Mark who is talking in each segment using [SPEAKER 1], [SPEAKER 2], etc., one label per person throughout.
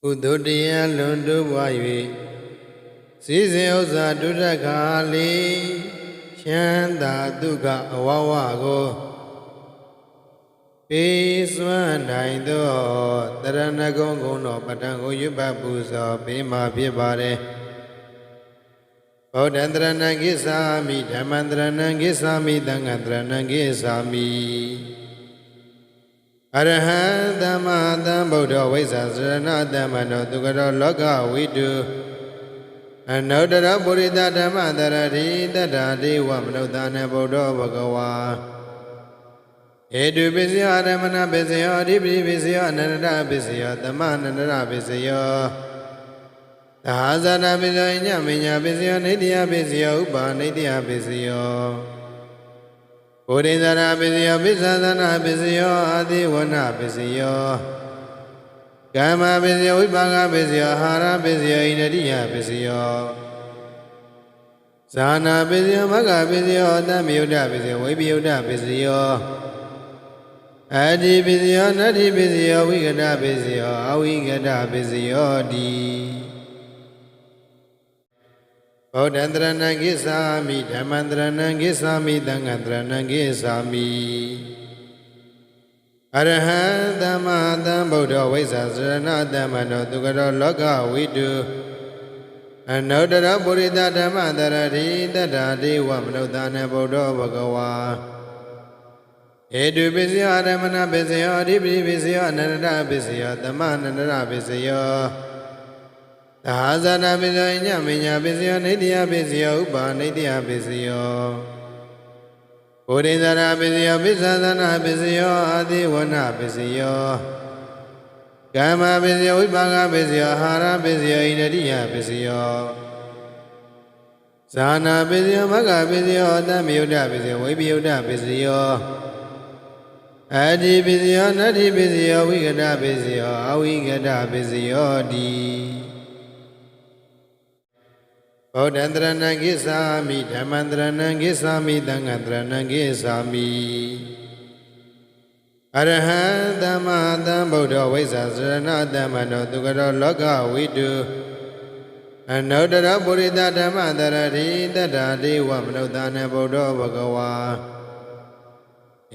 [SPEAKER 1] ကုသိုလ်တရားလွန်တိုးပွား၍စည်းစိမ်ဥစ္စာဒုဒက္ခလေးချမ်းသာဒုက္ခအဝဝကိုပေးစွမ်းနိုင်သောတရဏဂုံကုံတော်ပဋ္ဌာန်းကိုရွတ်ပတ်ပူဇော်ပေးမှာဖြစ်ပါတယ်ဗုဒ္ဓံတရဏံကိသာမိဓမ္မံတရဏံကိသာမိသံဃံတရဏံကိသာမိအရဟံသမ္မာသမ္ဗုဒ္ဓဝိဇ္ဇာစရဏသမ္မနောသူကရောလောကဝိတုအနုတ္တရပုရိသဓမ္မတရတိတတ္ထာတိဝမနုဿာနေဗုဒ္ဓဘဂဝါဧတုပစ္စယရမဏပစ္စယောအဓိပတိပစ္စယောအနန္တပစ္စယောသမအနန္တပစ္စယောသဟာဇာတပစ္စယောညမညာပစ္စယောနိတ္တယပစ္စယောဥပါနိတ္တယပစ္စယောဘုရိဇာရပစ္စယောပိစ္ဆသနာပစ္စယောအာတိဝနပစ္စယောကာမပစ္စယောဝိပါကပစ္စယောအာဟာရပစ္စယောဣန္ဒိယပစ္စယောဇာနာပစ္စယောမဂ္ဂပစ္စယောအတ္တမယုဒ္ဓပစ္စယောဝိပယုဒ္ဓပစ္စယောအတ္တိပစ္စယောနတ္ထိပစ္စယောဝိကတပစ္စယောအဝိကတပစ္စယောတိဗုဒ္ဓံတရဏံကိသာမိဓမ္မံတရဏံကိသာမိသံဃံတရဏံကိသာမိအရဟံသမ္မာသမ္ဗုဒ္ဓဝိဇ္ဇာစရဏသမ္မနောသူကရောလောကဝိတုအနုတ္တရပုရိသဓမ္မတရတိတတ္ထာတိဝမနုဿာနေဗုဒ္ဓဘဂဝါဧတုပစ္စယရမဏပစ္စယောအဓိပတိပစ္စယောအနန္တပစ္စယောသမအနန္တပစ္စယောသဟာဇာတပစ္စယောညမညာပစ္စယောနိတ္တယပစ္စယောဥပါနိတ္တယပစ္စယောဘုရိဇာရပစ္စယောပိစ္ဆသနာပစ္စယောအာတိဝနပစ္စယောကာမပစ္စယောဝိပါကပစ္စယောအာဟာရပစ္စယောဣန္ဒိယပစ္စယောဇာနာပစ္စယောမဂ္ဂပစ္စယောအတ္တမယုဒ္ဓပစ္စယောဝိပယုဒ္ဓပစ္စယောအတ္တိပစ္စယောနတ္ထိပစ္စယောဝိကတပစ္စယောအဝိကတပစ္စယောတိဗုဒ္ဓံတရဏံကိသာမိဓမ္မံတရဏံကိသာမိသံဃံတရဏံကိသာမိအရဟံသမ္မာသမ္ဗုဒ္ဓဝိဇ္ဇာစရဏသမ္မနောသူကရောလောကဝိတုအနုတ္တရပုရိသဓမ္မတရတိတတ္ထာတိဝမနုဿာနေဗုဒ္ဓဘဂဝါ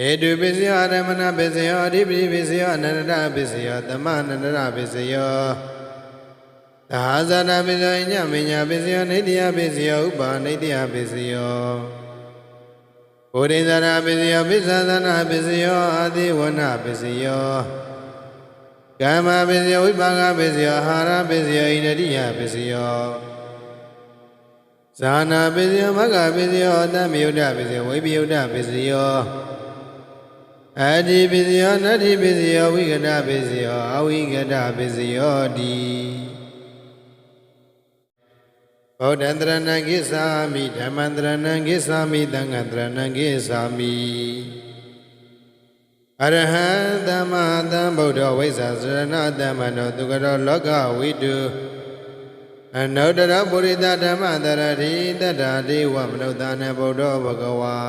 [SPEAKER 1] ဧတုပစ္စယရမဏပစ္စယောအဓိပတိပစ္စယောအနန္တပစ္စယောသမအနန္တပစ္စယောသဟာဇာတပစ္စယောညမညာပစ္စယောနိတ္တယပစ္စယောဥပါနိတ္တယပစ္စယောဘုရိဇာရပစ္စယောပိစ္ဆသနာပစ္စယောအာတိဝနပစ္စယောကာမပစ္စယောဝိပါကပစ္စယောအာဟာရပစ္စယောဣန္ဒိယပစ္စယောဇာနာပစ္စယောမဂ္ဂပစ္စယောအတ္တမယုဒ္ဓပစ္စယောဝိပယုဒ္ဓပစ္စယောအတ္တိပစ္စယောနတ္ထိပစ္စယောဝိကတပစ္စယောအဝိကတပစ္စယောတိဗုဒ္ဓံတရဏံကိသာမိဓမ္မံတရဏံကိသာမိသံဃံတရဏံကိသာမိအရဟံသမ္မာသမ္ဗုဒ္ဓဝိဇ္ဇာစရဏသမ္မနောသူကရောလောကဝိတုအနုတ္တရပုရိသဓမ္မတရတိတတ္ထာတိဝမနုဿာနေဗုဒ္ဓဘဂဝါ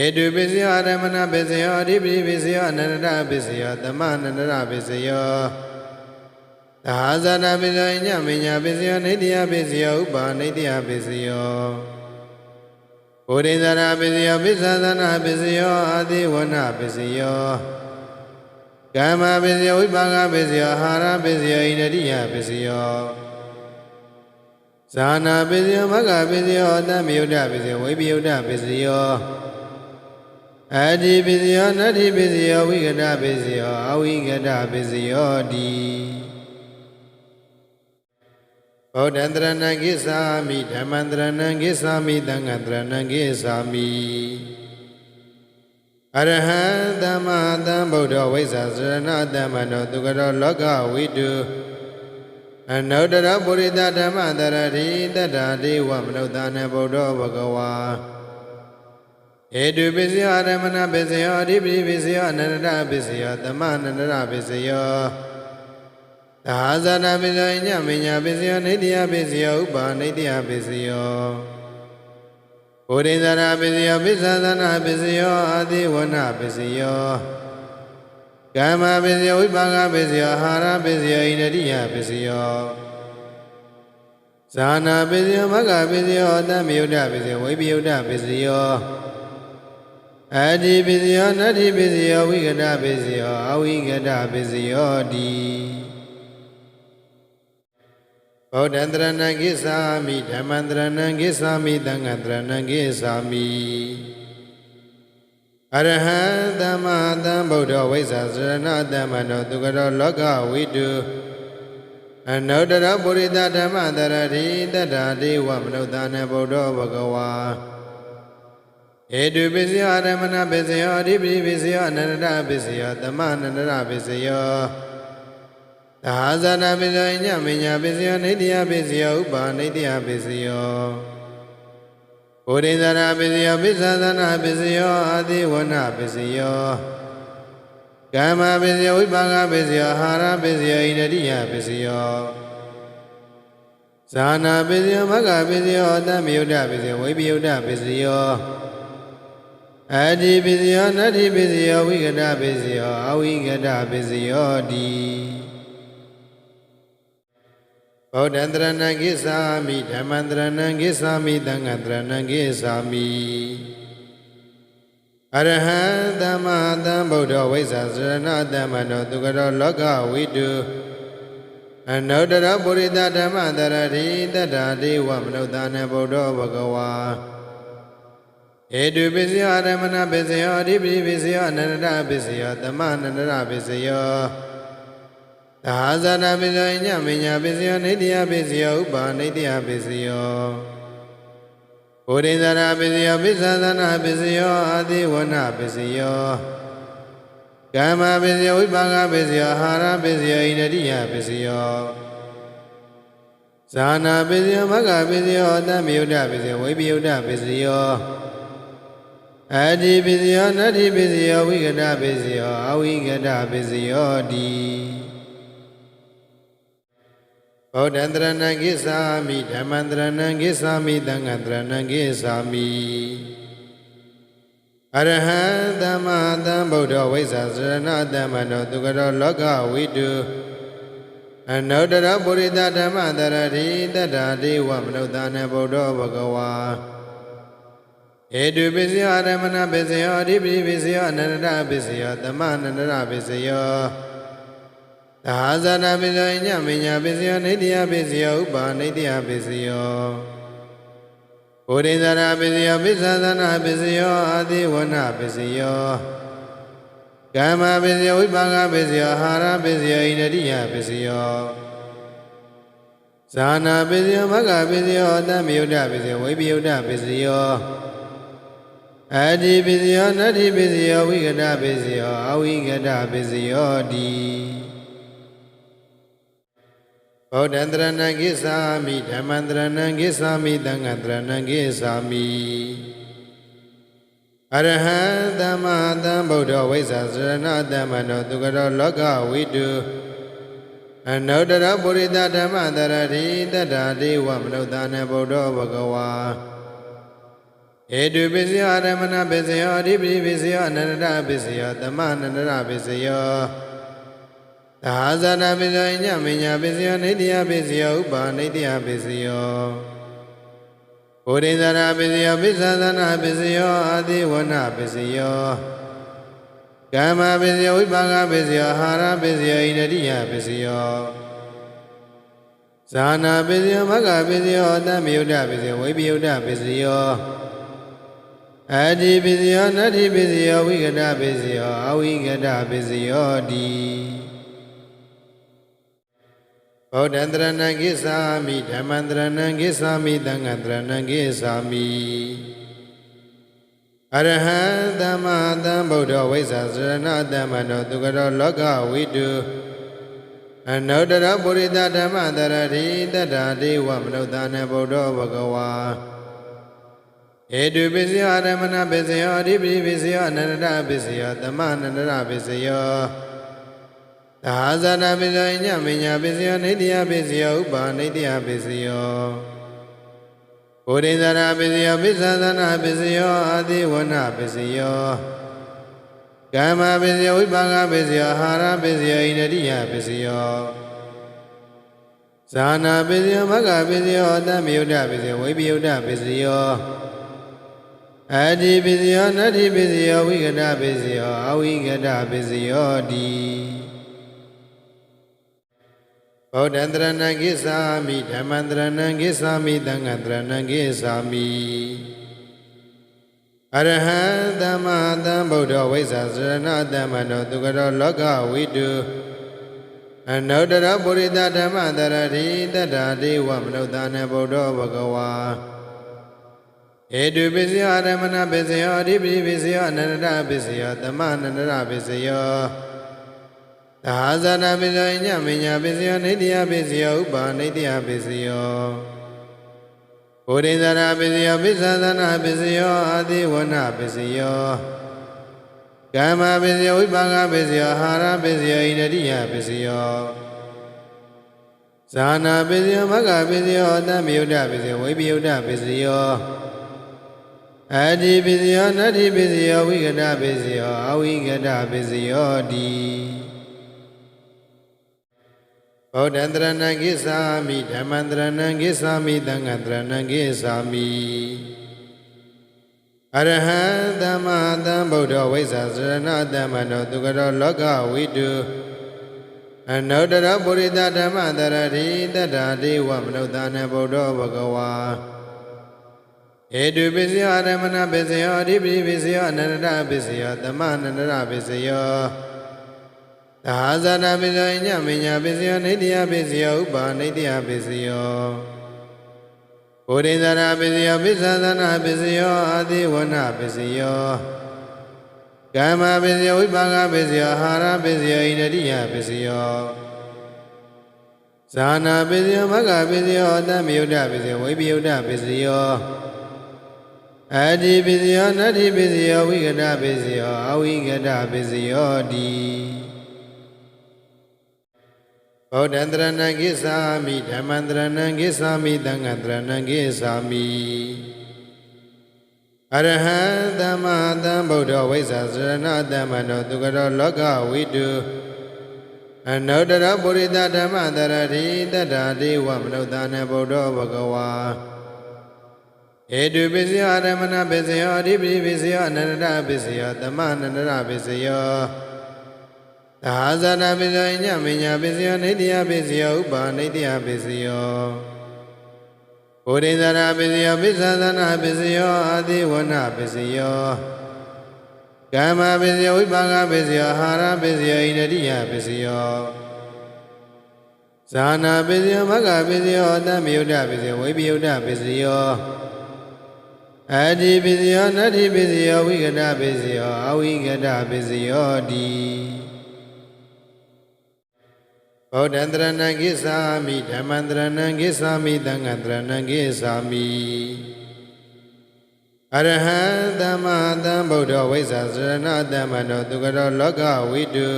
[SPEAKER 1] ဧတုပစ္စယရမဏပစ္စယောအဓိပတိပစ္စယောအနန္တပစ္စယောသမအနန္တပစ္စယောသဟာဇာတပစ္စယောညမညာပစ္စယောနိတ္တယပစ္စယောဥပါနိတ္တယပစ္စယောဘုရိဇာရပစ္စယောပိစ္ဆသနာပစ္စယောအာတိဝနပစ္စယောကာမပစ္စယောဝိပါကပစ္စယောအာဟာရပစ္စယောဣန္ဒိယပစ္စယောဇာနာပစ္စယောမဂ္ဂပစ္စယောအတ္တမယုဒ္ဓပစ္စယောဝိပယုဒ္ဓပစ္စယောအတ္တိပစ္စယောနတ္ထိပစ္စယောဝိကတပစ္စယောအဝိကတပစ္စယောတိဗုဒ္ဓံတရဏံကိသာမိဓမ္မံတရဏံကိသာမိသံဃံတရဏံကိသာမိအရဟံသမ္မာသမ္ဗုဒ္ဓဝိဇ္ဇာစရဏသမ္မနောသူကရောလောကဝိတုအနုတ္တရပုရိသဓမ္မတရတိတတ္ထာတိဝမနုဿာနေဗုဒ္ဓဘဂဝါဧတုပစ္စယရမဏပစ္စယောအဓိပတိပစ္စယောအနန္တပစ္စယောသမအနန္တပစ္စယောသဟာဇာတပစ္စယောညမညာပစ္စယောနိတ္တယပစ္စယောဥပါနိတ္တယပစ္စယောဘုရိဇာရပစ္စယောပိစ္ဆသနာပစ္စယောအာတိဝနပစ္စယော ကာမပစ္စယောဝိပါကပစ္စယောအာဟာရပစ္စယောဣန္ဒြိယပစ္စယောဇာနာပစ္စယောမဂ္ဂပစ္စယောတမယုဒ္ဓပစ္စယောဝိပယုဒ္ဓပစ္စယောအတ္တိပစ္စယောနတ္တိပစ္စယောဝိကတပစ္စယောအဝိကတပစ္စယောတိဗုဒ္ဓံတရဏံကိသာမိဓမ္မံတရဏံကိသာမိသံဃံတရဏံကိသာမိအရဟံသမ္မာသမ္ဗုဒ္ဓဝိဇ္ဇာစရဏသမ္မနောသူကရောလောကဝိတုအနုတ္တရပုရိသဓမ္မတရတိတတ္တာဒေဝမနုဿာနဗုဒ္ဓဘဂဝါဧတုပစ္စယောရမဏပစ္စယောအဓိပတိပစ္စယောအနန္တပစ္စယောသမအနန္တပစ္စယောသဟာဇာနာပစ္စယောညမညာပစ္စယောနေတ္တယပစ္စယောဥပါနေတ္တယပစ္စယောဘုရိဇာနာပစ္စယောပိစ္ဆာသနာပစ္စယောအာတိဝနပစ္စယောကာမပစ္စယောဝိပါကပစ္စယောအာဟာရပစ္စယောဣန္ဒြိယပစ္စယောဇာနာပစ္စယောမဂ္ဂပစ္စယောတမယုဒ္ဓပစ္စယောဝိပယုဒ္ဓပစ္စယောအတ္တိပစ္စယောနတ္တိပစ္စယောဝိကတပစ္စယောအဝိကတပစ္စယောတိဗုဒ္ဓံတရဏံကိသာမိဓမ္မံတရဏံကိသာမိသံဃံတရဏံကိသာမိအရဟံသမ္မာသမ္ဗုဒ္ဓဝိဇ္ဇာစရဏသမ္မနောသူကရောလောကဝိတုအနုတ္တရပုရိသဓမ္မတရတိတတ္တာဒေဝမနုဿာနဗုဒ္ဓဘဂဝါဧတုပစ္စယောရမဏပစ္စယောအဓိပတိပစ္စယောအနန္တပစ္စယောသမအနန္တပစ္စယောသဟာဇာနာပစ္စယောညမညာပစ္စယောနေတ္တယပစ္စယောဥပါနေတ္တယပစ္စယောဘုရိဇာနာပစ္စယောပိစ္ဆာသနာပစ္စယောအာတိဝနပစ္စယောကာမပစ္စယောဝိပါကပစ္စယောအာဟာရပစ္စယောဣန္ဒြိယပစ္စယောဇာနာပစ္စယောမဂ္ဂပစ္စယောတမယုဒ္ဓပစ္စယောဝိပယုဒ္ဓပစ္စယောအတ္တိပစ္စယောနတ္တိပစ္စယောဝိကတပစ္စယောအဝိကတပစ္စယောတိဗုဒ္ဓံတရဏံကိသာမိဓမ္မံတရဏံကိသာမိသံဃံတရဏံကိသာမိအရဟံသမ္မာသမ္ဗုဒ္ဓဝိဇ္ဇာစရဏသမ္မနောသူကရောလောကဝိတုအနုတ္တရပုရိသဓမ္မတရတိတတ္တာဒေဝမနုဿာနဗုဒ္ဓဘဂဝါဧတုပစ္စယောရမဏပစ္စယောအဓိပတိပစ္စယောအနန္တပစ္စယောသမအနန္တပစ္စယောသဟာဇာနာပစ္စယောညမညာပစ္စယောနေတ္တယပစ္စယောဥပါနေတ္တယပစ္စယောဘုရိဇာနာပစ္စယောပိစ္ဆာသနာပစ္စယောအာတိဝနပစ္စယောကာမပစ္စယောဝိပါကပစ္စယောအာဟာရပစ္စယောဣန္ဒြိယပစ္စယောဇာနာပစ္စယောမဂ္ဂပစ္စယောတမယုဒ္ဓပစ္စယောဝိပယုဒ္ဓပစ္စယောအတ္တိပစ္စယောနတ္တိပစ္စယောဝိကတပစ္စယောအဝိကတပစ္စယောတိဗုဒ္ဓံတရဏံကိသာမိဓမ္မံတရဏံကိသာမိသံဃံတရဏံကိသာမိအရဟံသမ္မာသမ္ဗုဒ္ဓဝိဇ္ဇာစရဏသမ္မနောသူကရောလောကဝိတုအနုတ္တရပုရိသဓမ္မတရတိတတ္တာဒေဝမနုဿာနဗုဒ္ဓဘဂဝါဧတုပစ္စယောရမဏပစ္စယောအဓိပတိပစ္စယောအနန္တပစ္စယောသမအနန္တပစ္စယောသဟာဇာနာပစ္စယောညမညာပစ္စယောနေတ္တယပစ္စယောဥပါနေတ္တယပစ္စယောဘုရိဇာနာပစ္စယောပိစ္ဆာသနာပစ္စယောအာတိဝနပစ္စယောကာမပစ္စယောဝိပါကပစ္စယောအာဟာရပစ္စယောဣန္ဒြိယပစ္စယောဇာနာပစ္စယောမဂ္ဂပစ္စယောတမယုဒ္ဓပစ္စယောဝိပယုဒ္ဓပစ္စယောအတ္တိပစ္စယောနတ္တိပစ္စယောဝိကတပစ္စယောအဝိကတပစ္စယောတိဗုဒ္ဓံတရဏံကိသာမိဓမ္မံတရဏံကိသာမိသံဃံတရဏံကိသာမိအရဟံသမ္မာသမ္ဗုဒ္ဓဝိဇ္ဇာစရဏသမ္မနောသူကရောလောကဝိတုအနုတ္တရပုရိသဓမ္မတရတိတတ္တာဒေဝမနုဿာနဗုဒ္ဓဘဂဝါဧတုပစ္စယောရမဏပစ္စယောအဓိပတိပစ္စယောအနန္တပစ္စယောသမအနန္တပစ္စယောသဟာဇာနာပစ္စယောညမညာပစ္စယောနေတ္တယပစ္စယောဥပါနေတ္တယပစ္စယောဘုရိဇာနာပစ္စယောပိစ္ဆာသနာပစ္စယောအာတိဝနပစ္စယော ကာမပစ္စယဝိပါကပစ္စယအာဟာရပစ္စယဣန္ဒြိယပစ္စယဇာနာပစ္စယမဂ္ဂပစ္စယအတ္တမယုဒ္ဓပစ္စယဝိပယုဒ္ဓပစ္စယအတ္တိပစ္စယနတ္တိပစ္စယဝိကတပစ္စယအဝိကတပစ္စယတိဗုဒ္ဓံတရဏံကိသာမိဓမ္မံတရဏံကိသာမိသံဃံတရဏံကိသာမိအရဟံသမ္မာသမ္ဗုဒ္ဓဝိဇ္ဇာစရဏသမ္မနောသူကရောလောကဝိတုအနုတ္တရပုရိသဓမ္မတရတိတတ္တာဒေဝမနုဿာနဗုဒ္ဓဘဂဝါဧတုပစ္စယရမဏပစ္စယအဓိပတိပစ္စယအနန္တပစ္စယသမအနန္တပစ္စယသာဇာနာပစ္စယညမညာပစ္စယနိတ္တယပစ္စယဥပါနိတ္တယပစ္စယဘုရိဇာပစ္စယပိစ္ဆသနာပစ္စယအာတိဝနပစ္စယကာမပစ္စယဝိပါကပစ္စယအာဟာရပစ္စယဣန္ဒြိယပစ္စယဇာနာပစ္စယမဂ္ဂပစ္စယအတ္တမယုဒ္ဓပစ္စယဝိပယုဒ္ဓပစ္စယအတ္တိပစ္စယနတ္တိပစ္စယဝိကတပစ္စယအဝိကတပစ္စယတိဗုဒ္ဓံတရဏံကိသာမိဓမ္မံတရဏံကိသာမိသံဃံတရဏံကိသာမိအရဟံသမ္မာသမ္ဗုဒ္ဓဝိဇ္ဇာစရဏသမ္မနောသူကရောလောကဝိတုအနုတ္တရပုရိသဓမ္မတရတိတတ္တာဒေဝမနုဿာနဗုဒ္ဓဘဂဝါဧတုပစ္စယရမဏပစ္စယအဓိပတိပစ္စယအနန္တပစ္စယသမအနန္တပစ္စယသာဇာနာပစ္စယညမညာပစ္စယနိတ္တယပစ္စယဥပါနိတ္တယပစ္စယဘုရိဇာပစ္စယပိစ္ဆသနာပစ္စယအာတိဝနပစ္စယကာမပစ္စယဝိပါကပစ္စယအာဟာရပစ္စယဣန္ဒြိယပစ္စယဇာနာပစ္စယမဂ္ဂပစ္စယအတ္တမယုဒ္ဓပစ္စယဝိပယုဒ္ဓပစ္စယအတ္တိပစ္စယနတ္တိပစ္စယဝိကတပစ္စယအဝိကတပစ္စယတိဗုဒ္ဓံတရဏံကိသာမိဓမ္မံတရဏံကိသာမိသံဃံတရဏံကိသာမိအရဟံသမ္မာသမ္ဗုဒ္ဓဝိဇ္ဇာစရဏသမ္မနောသူကရောလောကဝိတုအနုတ္တရပုရိသဓမ္မတရတိတတ္တာဒေဝမနုဿာနဗုဒ္ဓဘဂဝါဧတုပစ္စယရမဏပစ္စယအဓိပတိပစ္စယအနန္တပစ္စယသမအနန္တပစ္စယသာဇာနာပစ္စယညမညာပစ္စယနိတ္တယပစ္စယဥပါနိတ္တယပစ္စယဘုရိဇာပစ္စယပိစ္ဆသနာပစ္စယအာတိဝနပစ္စယကာမပစ္စယဝိပါကပစ္စယအာဟာရပစ္စယဣန္ဒြိယပစ္စယဇာနာပစ္စယမဂ္ဂပစ္စယအတ္တမယုဒ္ဓပစ္စယဝိပယုဒ္ဓပစ္စယအတ္တိပစ္စယနတ္တိပစ္စယဝိကတပစ္စယအဝိကတပစ္စယတိဗုဒ္ဓံတရဏံကိသာမိဓမ္မံတရဏံကိသာမိသံဃံတရဏံကိသာမိအရဟံသမ္မာသမ္ဗုဒ္ဓဝိဇ္ဇာစရဏသမ္မနောသူကရောလောကဝိတု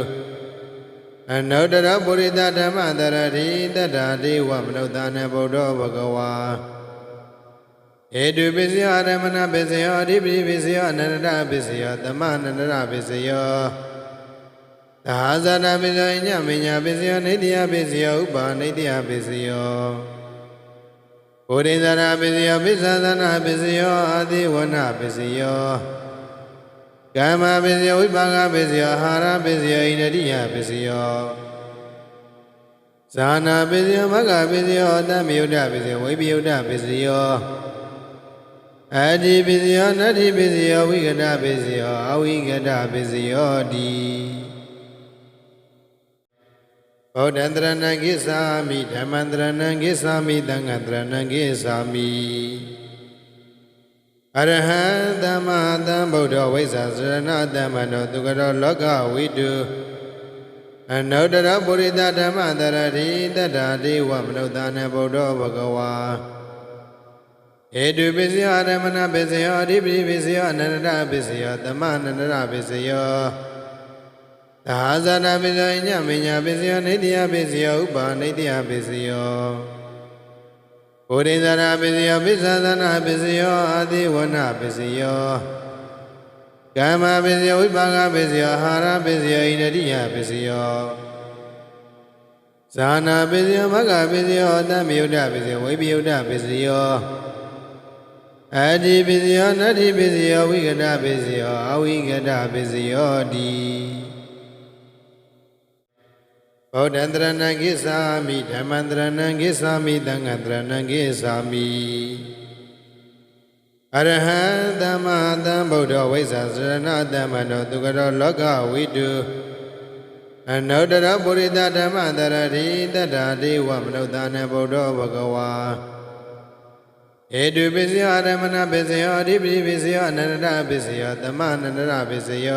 [SPEAKER 1] အနုတ္တရပုရိသဓမ္မတရတိတတ္တာဒေဝမနုဿာနဗုဒ္ဓဘဂဝါဧတုပစ္စယရမဏပစ္စယအဓိပတိပစ္စယအနန္တပစ္စယသမအနန္တပစ္စယသာဇာနာပစ္စယညမညာပစ္စယနိတ္တယပစ္စယဥပါနိတ္တယပစ္စယဘုရိဇာပစ္စယပိစ္ဆသနာပစ္စယအာတိဝနပစ္စယကာမပစ္စယဝိပါကပစ္စယအာဟာရပစ္စယဣန္ဒြိယပစ္စယဇာနာပစ္စယမဂ္ဂပစ္စယအတ္တမယုဒ္ဓပစ္စယဝိပယုဒ္ဓပစ္စယအတ္တိပစ္စယနတ္တိပစ္စယဝိကတပစ္စယအဝိကတပစ္စယတိဗုဒ္ဓံတရဏံကိသာမိဓမ္မံတရဏံကိသာမိသံဃံတရဏံကိသာမိအရဟံသမ္မာသမ္ဗုဒ္ဓဝိဇ္ဇာစရဏသမ္မနောသူကရောလောကဝိတုအနုတ္တရပုရိသဓမ္မတရတိတတ္တာဒေဝမနုဿာနဗုဒ္ဓဘဂဝါဧတုပစ္စယရမဏပစ္စယအဓိပတိပစ္စယအနန္တပစ္စယသမအနန္တပစ္စယသာဇာနာပစ္စယညမညာပစ္စယနိတ္တယပစ္စယဥပါနိတ္တယပစ္စယဘုရိဇာပစ္စယပိစ္ဆသနာပစ္စယအာတိဝနပစ္စယ ကာမပစ္စယဝိပါကပစ္စယအာဟာရပစ္စယဣန္ဒိယပစ္စယဇာနာပစ္စယမဂ္ဂပစ္စယတမ္မယုဒ္ဓပစ္စယဝိပယုဒ္ဓပစ္စယအတ္တိပစ္စယနတ္တိပစ္စယဝိကတပစ္စယအဝိကတပစ္စယတိဗုဒ္ဓံတရဏံကိသာမိဓမ္မံတရဏံကိသာမိသံဃံတရဏံကိသာမိအရဟံသမ္မာသမ္ဗုဒ္ဓဝိဇ္ဇာစရဏသမ္မနောသူကရောလောကဝိတုအနုတ္တရပုရိသဓမ္မတရတိတတ္တာတိဝမနုဿာနေဗုဒ္ဓဘဂဝါဧတုပစ္စယရမဏပစ္စယအဓိပတိပစ္စယအနန္တပစ္စယသမအနန္တပစ္စယ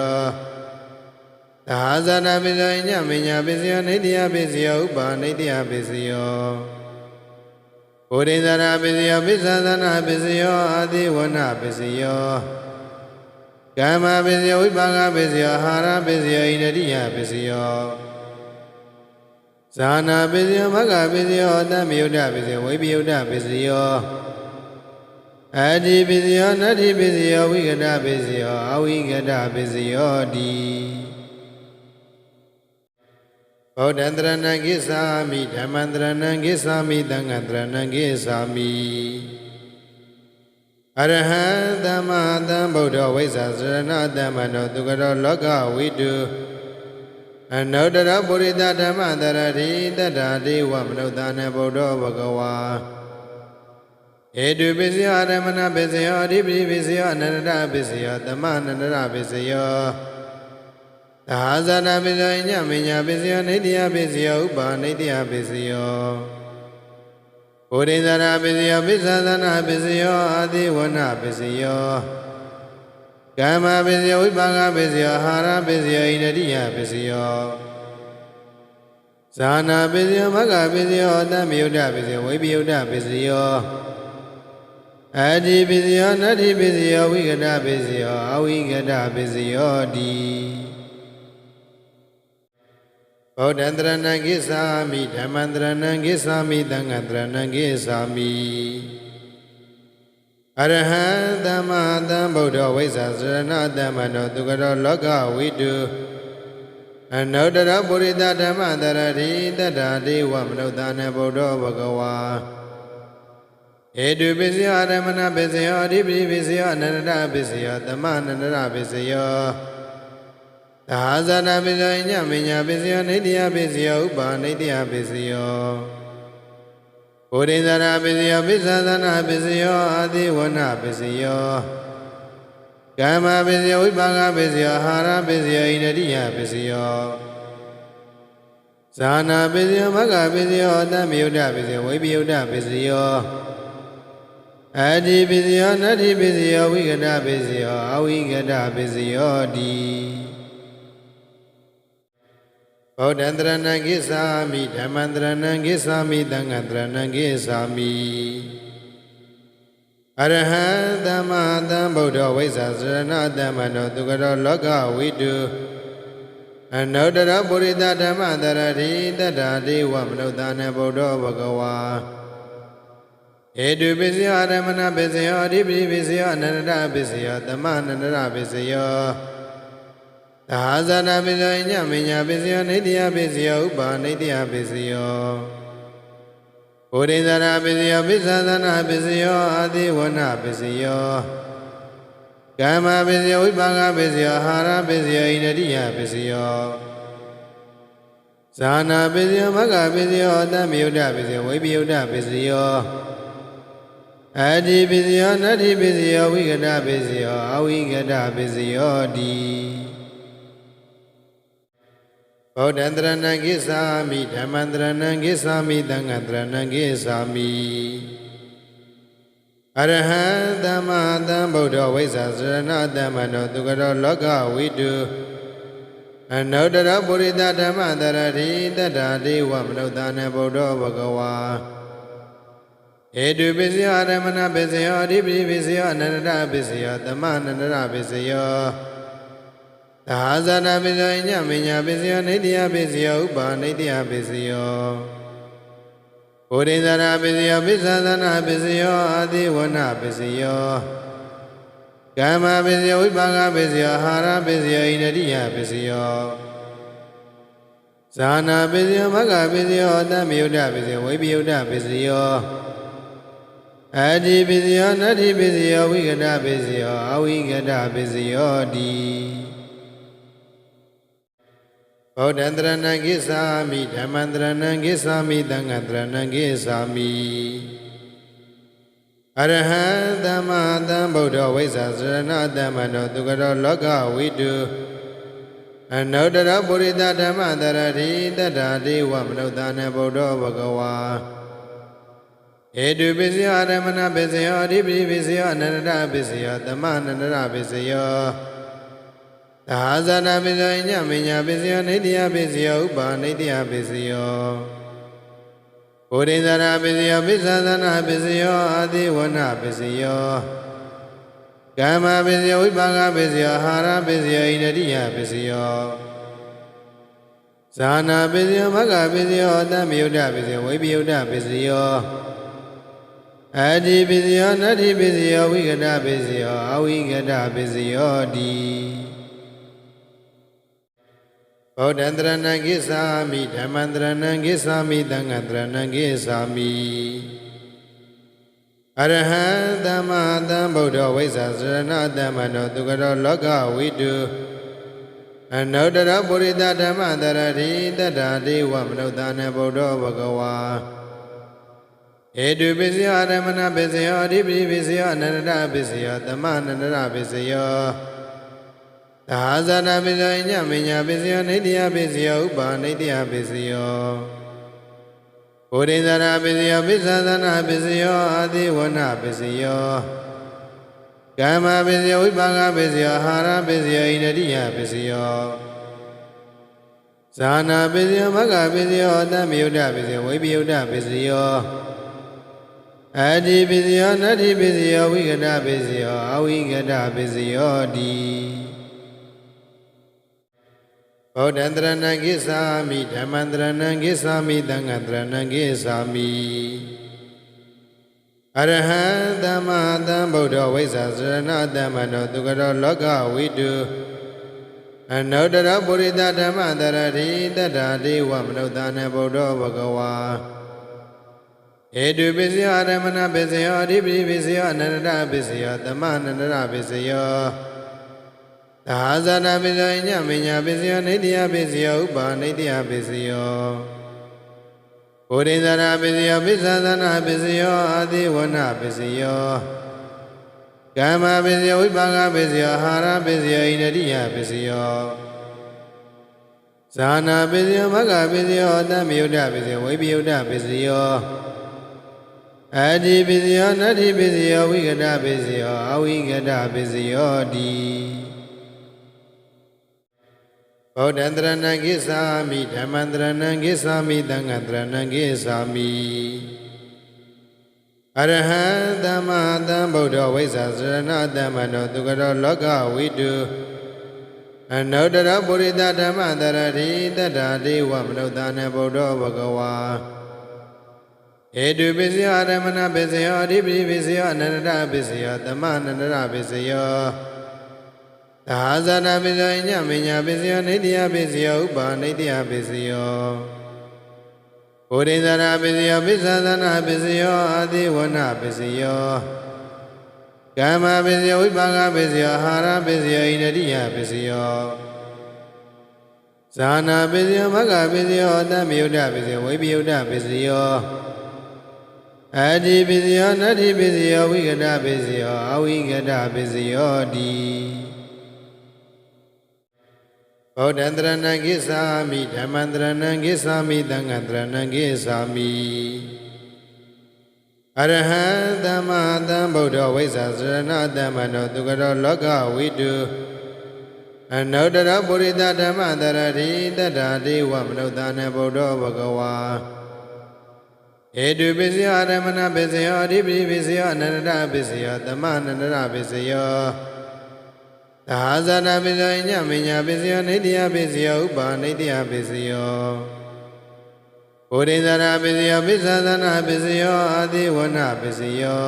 [SPEAKER 1] သာဇာနာပစ္စယညမညာပစ္စယနိတ္တယပစ္စယဥပါနိတ္တယပစ္စယဘုရိဇာနာပစ္စယပိစ္ဆသနာပစ္စယအာတိဝနပစ္စယကာမပစ္စယဝိပါကပစ္စယအာဟာရပစ္စယဣန္ဒိယပစ္စယဇာနာပစ္စယမဂ္ဂပစ္စယတမ္မယုဒ္ဓပစ္စယဝိပယုဒ္ဓပစ္စယအတ္တိပစ္စယနတ္တိပစ္စယဝိကတပစ္စယအဝိကတပစ္စယတိဗုဒ္ဓံတရဏံကိသာမိဓမ္မံတရဏံကိသာမိသံဃံတရဏံကိသာမိအရဟံသမ္မာသမ္ဗုဒ္ဓဝိဇ္ဇာစရဏသမ္မနောသူကရောလောကဝိတုအနုတ္တရပုရိသဓမ္မတရတိတတ္တာတိဝမနုဿာနေဗုဒ္ဓဘဂဝါဧတုပစ္စယရမဏပစ္စယအဓိပတိပစ္စယအနန္တပစ္စယသမအနန္တပစ္စယသာဇာနာပစ္စယညမညာပစ္စယနိတ္တယပစ္စယဥပါနိတ္တယပစ္စယဘုရိဇာနာပစ္စယပိစ္ဆသနာပစ္စယအာတိဝနပစ္စယကာမပစ္စယဝိပါကပစ္စယအာဟာရပစ္စယဣန္ဒိယပစ္စယဇာနာပစ္စယမဂ္ဂပစ္စယတမ္မယုဒ္ဓပစ္စယဝိပယုဒ္ဓပစ္စယအတ္တိပစ္စယနတ္တိပစ္စယဝိကတပစ္စယအဝိကတပစ္စယတိဗုဒ္ဓံတရဏံကိသာမိဓမ္မံတရဏံကိသာမိသံဃံတရဏံကိသာမိအရဟံသမ္မာသမ္ဗုဒ္ဓဝိဇ္ဇာစရဏသမ္မနောသူကရောလောကဝိတုအနုတ္တရပုရိသဓမ္မတရတိတတ္တာတိဝမနုဿာနေဗုဒ္ဓဘဂဝါဧတုပစ္စယရမဏပစ္စယအဓိပတိပစ္စယအနန္တပစ္စယသမအနန္တပစ္စယသာဇာနာပစ္စယညမညာပစ္စယနိတ္တယပစ္စယဥပါနိတ္တယပစ္စယဘုရိဇာနာပစ္စယပိစ္ဆသနာပစ္စယအာတိဝနပစ္စယကာမပစ္စယဝိပါကပစ္စယအာဟာရပစ္စယဣန္ဒိယပစ္စယဇာနာပစ္စယမဂ္ဂပစ္စယတမ္မယုဒ္ဓပစ္စယဝိပယုဒ္ဓပစ္စယအတ္တိပစ္စယနတ္တိပစ္စယဝိကတပစ္စယအဝိကတပစ္စယတိဗုဒ္ဓံတရဏံကိသာမိဓမ္မံတရဏံကိသာမိသံဃံတရဏံကိသာမိအရဟံသမ္မာသမ္ဗုဒ္ဓဝိဇ္ဇာစရဏသမ္မနောသူကရောလောကဝိတုအနုတ္တရပုရိသဓမ္မတရတိတတ္တာတိဝမနုဿာနေဗုဒ္ဓဘဂဝါဧတုပစ္စယရမဏပစ္စယအဓိပတိပစ္စယအနန္တပစ္စယသမအနန္တပစ္စယသာဇာနာပစ္စယညမညာပစ္စယနိတ္တယပစ္စယဥပါနိတ္တယပစ္စယဘုရိဇာနာပစ္စယပိစ္ဆသနာပစ္စယအာတိဝနပစ္စယကာမပစ္စယဝိပါကပစ္စယအာဟာရပစ္စယဣန္ဒိယပစ္စယဇာနာပစ္စယမဂ္ဂပစ္စယတမ္မယုဒ္ဓပစ္စယဝိပယုဒ္ဓပစ္စယအတ္တိပစ္စယနတ္တိပစ္စယဝိကတပစ္စယအဝိကတပစ္စယတိဗုဒ္ဓံတရဏံကိသာမိဓမ္မံတရဏံကိသာမိသံဃံတရဏံကိသာမိအရဟံသမ္မာသမ္ဗုဒ္ဓဝိဇ္ဇာစရဏသမ္မနောသူကရောလောကဝိတုအနုတ္တရပုရိသဓမ္မတရတိတတ္တာတိဝမနုဿာနေဗုဒ္ဓဘဂဝါဧတုပစ္စယရမဏပစ္စယအဓိပတိပစ္စယအနန္တပစ္စယသမအနန္တပစ္စယသာဇာနာပစ္စယညမညာပစ္စယနိတ္တယပစ္စယဥပါနိတ္တယပစ္စယဘုရိဇာနာပစ္စယပိစ္ဆသနာပစ္စယအာတိဝနပစ္စယ ကာမပစ္စယောဝိပါကပစ္စယောအာဟာရပစ္စယောဣန္ဒိယပစ္စယောဇာနာပစ္စယောမဂ္ဂပစ္စယောအတ္တမယုဒ္ဓပစ္စယောဝိပယုဒ္ဓပစ္စယောအတ္တိပစ္စယောနတ္တိပစ္စယောဝိကတပစ္စယောအဝိကတပစ္စယောတိဗုဒ္ဓံတရဏံကိစ္ဆာမိဓမ္မံတရဏံကိစ္ဆာမိသံဃံတရဏံကိစ္ဆာမိအရဟံသမ္မာသမ္ဗုဒ္ဓဝိဇ္ဇာစရဏသမ္မနောသူကရောလောကဝိတုအနုတ္တရပုရိသဓမ္မတရတိတတ္တာတိဝမနုဿာနေဗုဒ္ဓဘဂဝါဧတုပစ္စယောရမဏပစ္စယောအဓိပတိပစ္စယောအနန္တပစ္စယောသမအနန္တပစ္စယောသာဇာနာပစ္စယောညမညာပစ္စယောနိတ္တယပစ္စယောဥပါနိတ္တယပစ္စယောဘုရိဇာပစ္စယောပိစ္ဆသနာပစ္စယောအာတိဝနပစ္စယောကာမပစ္စယောဝိပါကပစ္စယောအာဟာရပစ္စယောဣန္ဒိယပစ္စယောဇာနာပစ္စယောမဂ္ဂပစ္စယောအတ္တမယုဒ္ဓပစ္စယောဝိပယုဒ္ဓပစ္စယောအတ္တိပစ္စယောနတ္တိပစ္စယောဝိကတပစ္စယောအဝိကတပစ္စယောတိဗုဒ္ဓံတရဏံကိစ္ဆာမိဓမ္မံတရဏံကိစ္ဆာမိသံဃံတရဏံကိစ္ဆာမိအရဟံသမ္မာသမ္ဗုဒ္ဓဝိဇ္ဇာစရဏသမ္မနောသူကရောလောကဝိတုအနုတ္တရပုရိသဓမ္မတရတိတတ္တာတိဝမနုဿာနေဗုဒ္ဓဘဂဝါဧတုပစ္စယောရမဏပစ္စယောအဓိပတိပစ္စယောအနန္တပစ္စယောသမအနန္တပစ္စယောသာဇာနာပစ္စယောညမညာပစ္စယောနိတ္တယပစ္စယောဥပါနိတ္တယပစ္စယောဘုရိဇာပစ္စယောပိစ္ဆသနာပစ္စယောအာတိဝနပစ္စယောကာမပစ္စယောဝိပါကပစ္စယောအာဟာရပစ္စယောဣန္ဒိယပစ္စယောဇာနာပစ္စယောမဂ္ဂပစ္စယောအတ္တမယုဒ္ဓပစ္စယောဝိပယုဒ္ဓပစ္စယောအတ္တိပစ္စယောနတ္တိပစ္စယောဝိကတပစ္စယောအဝိကတပစ္စယောတိဗုဒ္ဓံတရဏံကိစ္ဆာမိဓမ္မံတရဏံကိစ္ဆာမိသံဃံတရဏံကိစ္ဆာမိအရဟံသမ္မာသမ္ဗုဒ္ဓဝိဇ္ဇာစရဏသမ္မနောသူကရောလောကဝိတုအနုတ္တရပုရိသဓမ္မတရတိတတ္တာတိဝမနုဿာနေဗုဒ္ဓဘဂဝါဧတုပစ္စယောရမဏပစ္စယောအဓိပတိပစ္စယောအနန္တပစ္စယောသမအနန္တပစ္စယောသာဇာနာပစ္စယောညမညာပစ္စယောနိတ္တယပစ္စယောဥပါနိတ္တယပစ္စယောဘုရိဇာပစ္စယောပိစ္ဆသနာပစ္စယောအာတိဝနပစ္စယောကာမပစ္စယောဝိပါကပစ္စယောအာဟာရပစ္စယောဣန္ဒိယပစ္စယောဇာနာပစ္စယောမဂ္ဂပစ္စယောအတ္တမယုဒ္ဓပစ္စယောဝိပယုဒ္ဓပစ္စယောအတ္တိပစ္စယောနတ္တိပစ္စယောဝိကတပစ္စယောအဝိကတပစ္စယောတိဗုဒ္ဓံတရဏံကိစ္ဆာမိဓမ္မံတရဏံကိစ္ဆာမိသံဃံတရဏံကိစ္ဆာမိအရဟံသမ္မာသမ္ဗုဒ္ဓဝိဇ္ဇာစရဏသမ္မနောသူကရောလောကဝိတုအနုတ္တရပုရိသဓမ္မတရတိတတ္တာတိဝမနုဿာနေဗုဒ္ဓဘဂဝါဧတုပစ္စယောရမဏပစ္စယောအဓိပတိပစ္စယောအနန္တပစ္စယောသမအနန္တပစ္စယောသာဇာနာပစ္စယောညမညာပစ္စယောနိတ္တယပစ္စယောဥပါနိတ္တယပစ္စယောဘုရိဇာပစ္စယောပိစ္ဆသနာပစ္စယောအာတိဝနပစ္စယောကာမပစ္စယောဝိပါကပစ္စယောအာဟာရပစ္စယောဣန္ဒိယပစ္စယောဇာနာပစ္စယောမဂ္ဂပစ္စယောအတ္တမယုဒ္ဓပစ္စယောဝိပယုဒ္ဓပစ္စယောအတ္တိပစ္စယောနတ္တိပစ္စယောဝိကတပစ္စယောအဝိကတပစ္စယောတိဗုဒ္ဓံတရဏံကိစ္ဆာမိဓမ္မံတရဏံကိစ္ဆာမိသံဃံတရဏံကိစ္ဆာမိအရဟံသမ္မာသမ္ဗုဒ္ဓဝိဇ္ဇာစရဏသမ္မနောသူကရောလောကဝိတုအနုတ္တရပုရိသဓမ္မတရတိတတ္တာတိဝမနုဿာနေဗုဒ္ဓဘဂဝါဧတုပစ္စယောရမဏပစ္စယောအဓိပတိပစ္စယောအနန္တပစ္စယောသမအနန္တပစ္စယောသာဇာနာပစ္စယောညမညာပစ္စယောနိတ္တယပစ္စယောဥပါနိတ္တယပစ္စယောဘုရိဇာပစ္စယောပိစ္ဆသနာပစ္စယောအာတိဝနပစ္စယော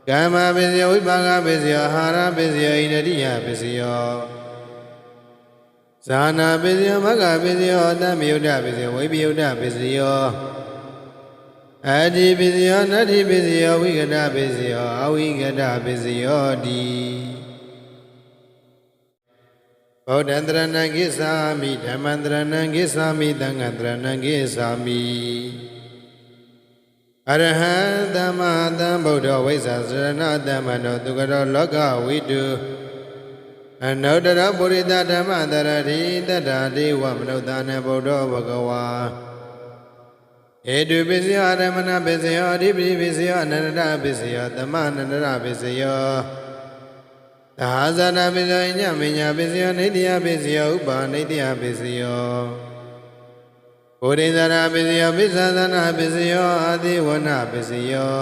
[SPEAKER 1] ကာမပစ္စယောဝိပါကပစ္စယောအာဟာရပစ္စယောဣန္ဒြိယပစ္စယောဇာနာပစ္စယောမဂ္ဂပစ္စယောအတ္တမယုဒ္ဓပစ္စယောဝိပယုဒ္ဓပစ္စယောအတ္တိပစ္စယောနတ္ထိပစ္စယောဝိကတပစ္စယောအဝိကတပစ္စယောတိဗုဒ္ဓံတရဏံကိသာမိဓမ္မံတရဏံကိသာမိသံဃံတရဏံကိသာမိအရဟံသမ္မာသမ္ဗုဒ္ဓဝိဇ္ဇာစရဏသမ္မနောသူကရောလောကဝိတုအနုတ္တရပုရိသဓမ္မတရတိတတ္တာတိဝမနုဿာနေဗုဒ္ဓဘဂဝါဧတုပစ္စယောရမဏပစ္စယောအဓိပတိပစ္စယောအနန္တပစ္စယောသမအနန္တပစ္စယောသာဇာနာပစ္စယောညမညာပစ္စယောနိတ္တယပစ္စယောဥပါနိတ္တယပစ္စယောဘုရိဇာပစ္စယောပိစ္ဆသနာပစ္စယောအာတိဝနပစ္စယော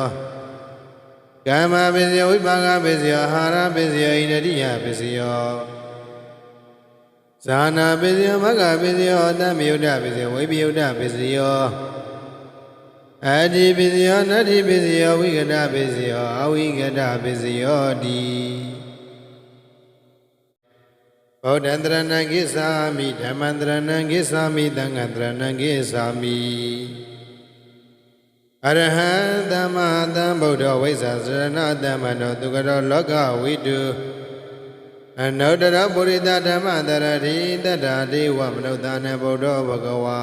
[SPEAKER 1] ကာမပစ္စယောဝိပါကပစ္စယောအာဟာရပစ္စယောဣန္ဒြိယပစ္စယောဇာနာပစ္စယောမဂ္ဂပစ္စယောအတ္တမယုဒ္ဓပစ္စယောဝိပယုဒ္ဓပစ္စယောအတ္တိပစ္စယောနတ္ထိပစ္စယောဝိကတပစ္စယောအဝိကတပစ္စယောတိဗုဒ္ဓံတရဏံကိသာမိဓမ္မံတရဏံကိသာမိသံဃံတရဏံကိသာမိအရဟံသမ္မာသမ္ဗုဒ္ဓဝိဇ္ဇာစရဏသမ္မနောသူကရောလောကဝိတုအနုတ္တရပုရိသဓမ္မတရတိတတ္တာတိဝမနုဿာနေဗုဒ္ဓဘဂဝါ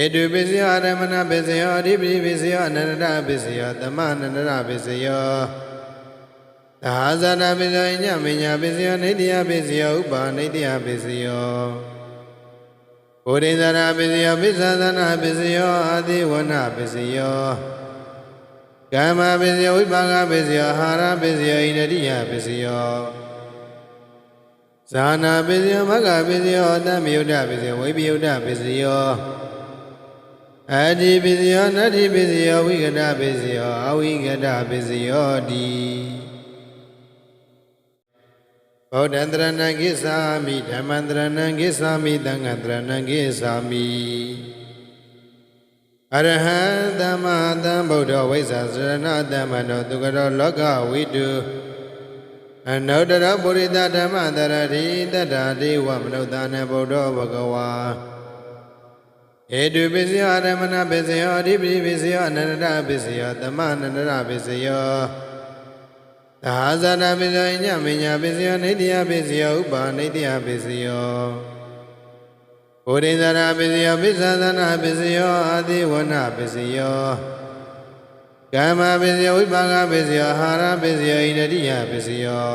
[SPEAKER 1] ဧတုပစ္စယောရမဏပစ္စယောအဓိပတိပစ္စယောအနန္တပစ္စယောသမအနန္တပစ္စယောသာဇာနာပစ္စယောညမညာပစ္စယောနိတ္တယပစ္စယောဥပါနိတ္တယပစ္စယောဘုရိဇာပစ္စယောပိစ္ဆသနာပစ္စယောအာတိဝနပစ္စယောကာမပစ္စယောဝိပါကပစ္စယောအာဟာရပစ္စယောဣန္ဒြိယပစ္စယောဇာနာပစ္စယောမဂ္ဂပစ္စယောအတ္တမယုဒ္ဓပစ္စယောဝိပယုဒ္ဓပစ္စယောအတ္တိပစ္စယောနတ္ထိပစ္စယောဝိကတပစ္စယောအဝိကတပစ္စယောတိဗုဒ္ဓံတရဏံကိသာမိဓမ္မံတရဏံကိသာမိသံဃံတရဏံကိသာမိအရဟံသမ္မာသမ္ဗုဒ္ဓဝိဇ္ဇာစရဏသမ္မနောသူကရောလောကဝိတုအနုတ္တရပုရိသဓမ္မတရတိတတ္တာတိဝမနုဿာနေဗုဒ္ဓဘဂဝါဧတုပစ္စယောရမဏပစ္စယောအဓိပတိပစ္စယောအနန္တပစ္စယောသမအနန္တပစ္စယောသာဇာနာပစ္စယောညမညာပစ္စယောနိတ္တယပစ္စယောဥပါနိတ္တယပစ္စယောဘုရိဇာပစ္စယောပိစ္ဆသနာပစ္စယောအာတိဝနပစ္စယောကာမပစ္စယောဝိပါကပစ္စယောအာဟာရပစ္စယောဣန္ဒြိယပစ္စယော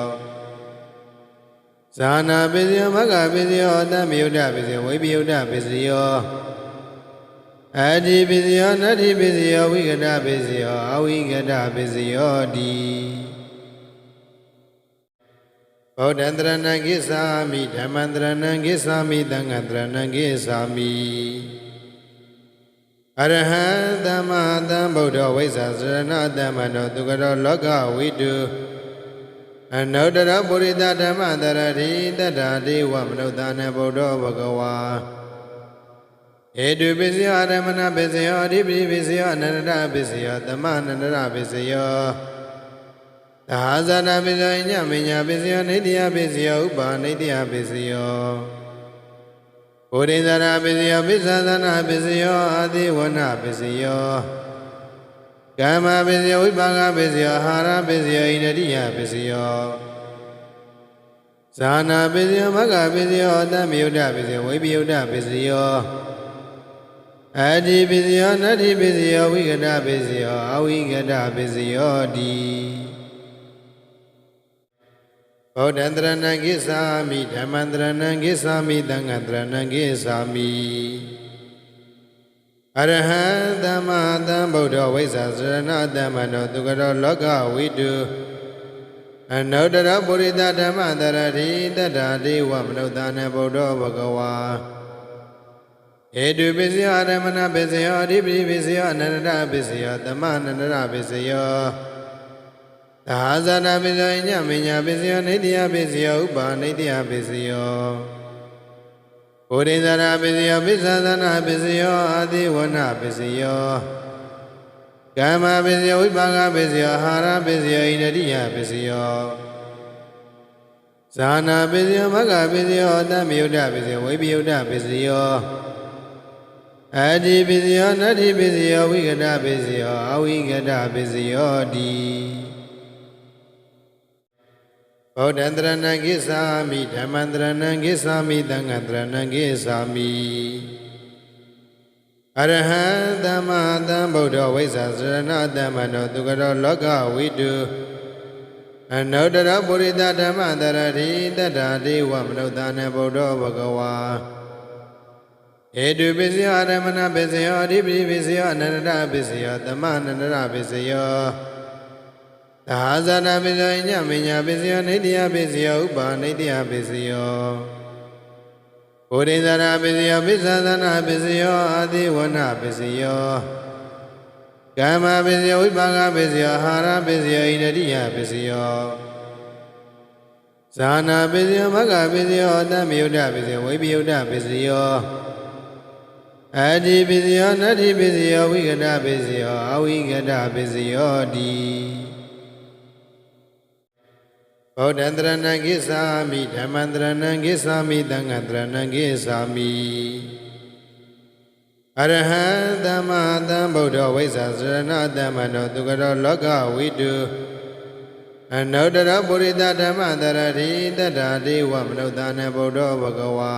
[SPEAKER 1] ဇာနာပစ္စယောမဂ္ဂပစ္စယောအတ္တမယုဒ္ဓပစ္စယောဝိပယုဒ္ဓပစ္စယောအတ္တိပစ္စယောနတ္ထိပစ္စယောဝိကတပစ္စယောအဝိကတပစ္စယောတိဗုဒ္ဓံတရဏံကိသာမိဓမ္မံတရဏံကိသာမိသံဃံတရဏံကိသာမိအရဟံသမ္မာသမ္ဗုဒ္ဓဝိဇ္ဇာစရဏသမ္မနောသူကရောလောကဝိတုအနုတ္တရပုရိသဓမ္မတရတိတတ္တာတိဝမနုဿာနေဗုဒ္ဓဘဂဝါဧတုပစ္စယောရမဏပစ္စယောအဓိပတိပစ္စယောအနန္တပစ္စယောသမအနန္တပစ္စယောသာဇာနာပစ္စယောညမညာပစ္စယောနိတ္တယပစ္စယောဥပါနိတ္တယပစ္စယောဘုရိဇာပစ္စယောပိစ္ဆသနာပစ္စယောအာတိဝနပစ္စယောကာမပစ္စယောဝိပါကပစ္စယောအာဟာရပစ္စယောဣန္ဒြိယပစ္စယောဇာနာပစ္စယောမဂ္ဂပစ္စယောအတ္တမယုဒ္ဓပစ္စယောဝိပယုဒ္ဓပစ္စယောအတ္တိပစ္စယောနတ္ထိပစ္စယောဝိကတပစ္စယောအဝိကတပစ္စယောတိဗုဒ္ဓံတရဏံကိသာမိဓမ္မံတရဏံကိသာမိသံဃံတရဏံကိသာမိအရဟံသမ္မာသမ္ဗုဒ္ဓဝိဇ္ဇာစရဏသမ္မနောသူကရောလောကဝိတုအနုတ္တရပုရိသဓမ္မတရတိတတ္တာတိဝမနုဿာနေဗုဒ္ဓဘဂဝါဧတုပစ္စယောရမဏပစ္စယောအဓိပတိပစ္စယောအနန္တပစ္စယောသမအနန္တပစ္စယောသာဇာနာပစ္စယောညမညာပစ္စယောနိတ္တယပစ္စယောဥပါနိတ္တယပစ္စယောဘုရိဇာပစ္စယောပိစ္ဆသနာပစ္စယောအာတိဝနပစ္စယောက ကာမပစ္စယောဝိပါကပစ္စယောအာဟာရပစ္စယောဣန္ဒိယပစ္စယောဇာနာပစ္စယောမဂ္ဂပစ္စယောအတ္တမယုဒ္ဓပစ္စယောဝိပယုဒ္ဓပစ္စယောအတ္တိပစ္စယောနတ္တိပစ္စယောဝိကတပစ္စယောအဝိကတပစ္စယောတိဗုဒ္ဓံတရဏံကိသာမိဓမ္မံတရဏံကိသာမိသံဃံတရဏံကိသာမိအရဟံသမ္မာသမ္ဗုဒ္ဓဝိဇ္ဇာစရဏတမ္မနောသူကရောလောကဝိတုအနုတ္တရပုရိသဓမ္မတရတိတတ္တာတိဝမနုဿာနေဗုဒ္ဓဘဂဝါဧတုပစ္စယောအရမဏပစ္စယောအဓိပတိပစ္စယောအနန္တပစ္စယောသမအနန္တပစ္စယောသာဇာနာပစ္စယောညမညာပစ္စယောနိတ္တယပစ္စယောဥပါနိတ္တယပစ္စယောဘုရိဇာနာပစ္စယောပစ္ဆသနာပစ္စယောအာတိဝနပစ္စယောကာမပစ္စယောဝိပါကပစ္စယောအာဟာရပစ္စယောဣန္ဒိယပစ္စယောဇာနာပစ္စယောမဂ္ဂပစ္စယောအတ္တမယုဒ္ဓပစ္စယောဝိပယုဒ္ဓပစ္စယောအတ္တိပစ္စယောနတ္တိပစ္စယောဝိကတပစ္စယောအဝိကတပစ္စယောတိဗုဒ္ဓံတရဏံကိသာမိဓမ္မံတရဏံကိသာမိသံဃံတရဏံကိသာမိအရဟံသမ္မာသမ္ဗုဒ္ဓဝိဇ္ဇာစရဏတမ္မနောသူကရောလောကဝိတုအနုတ္တရပုရိသဓမ္မတရတိတတ္တာတိဝမနုဿာနေဗုဒ္ဓဘဂဝါ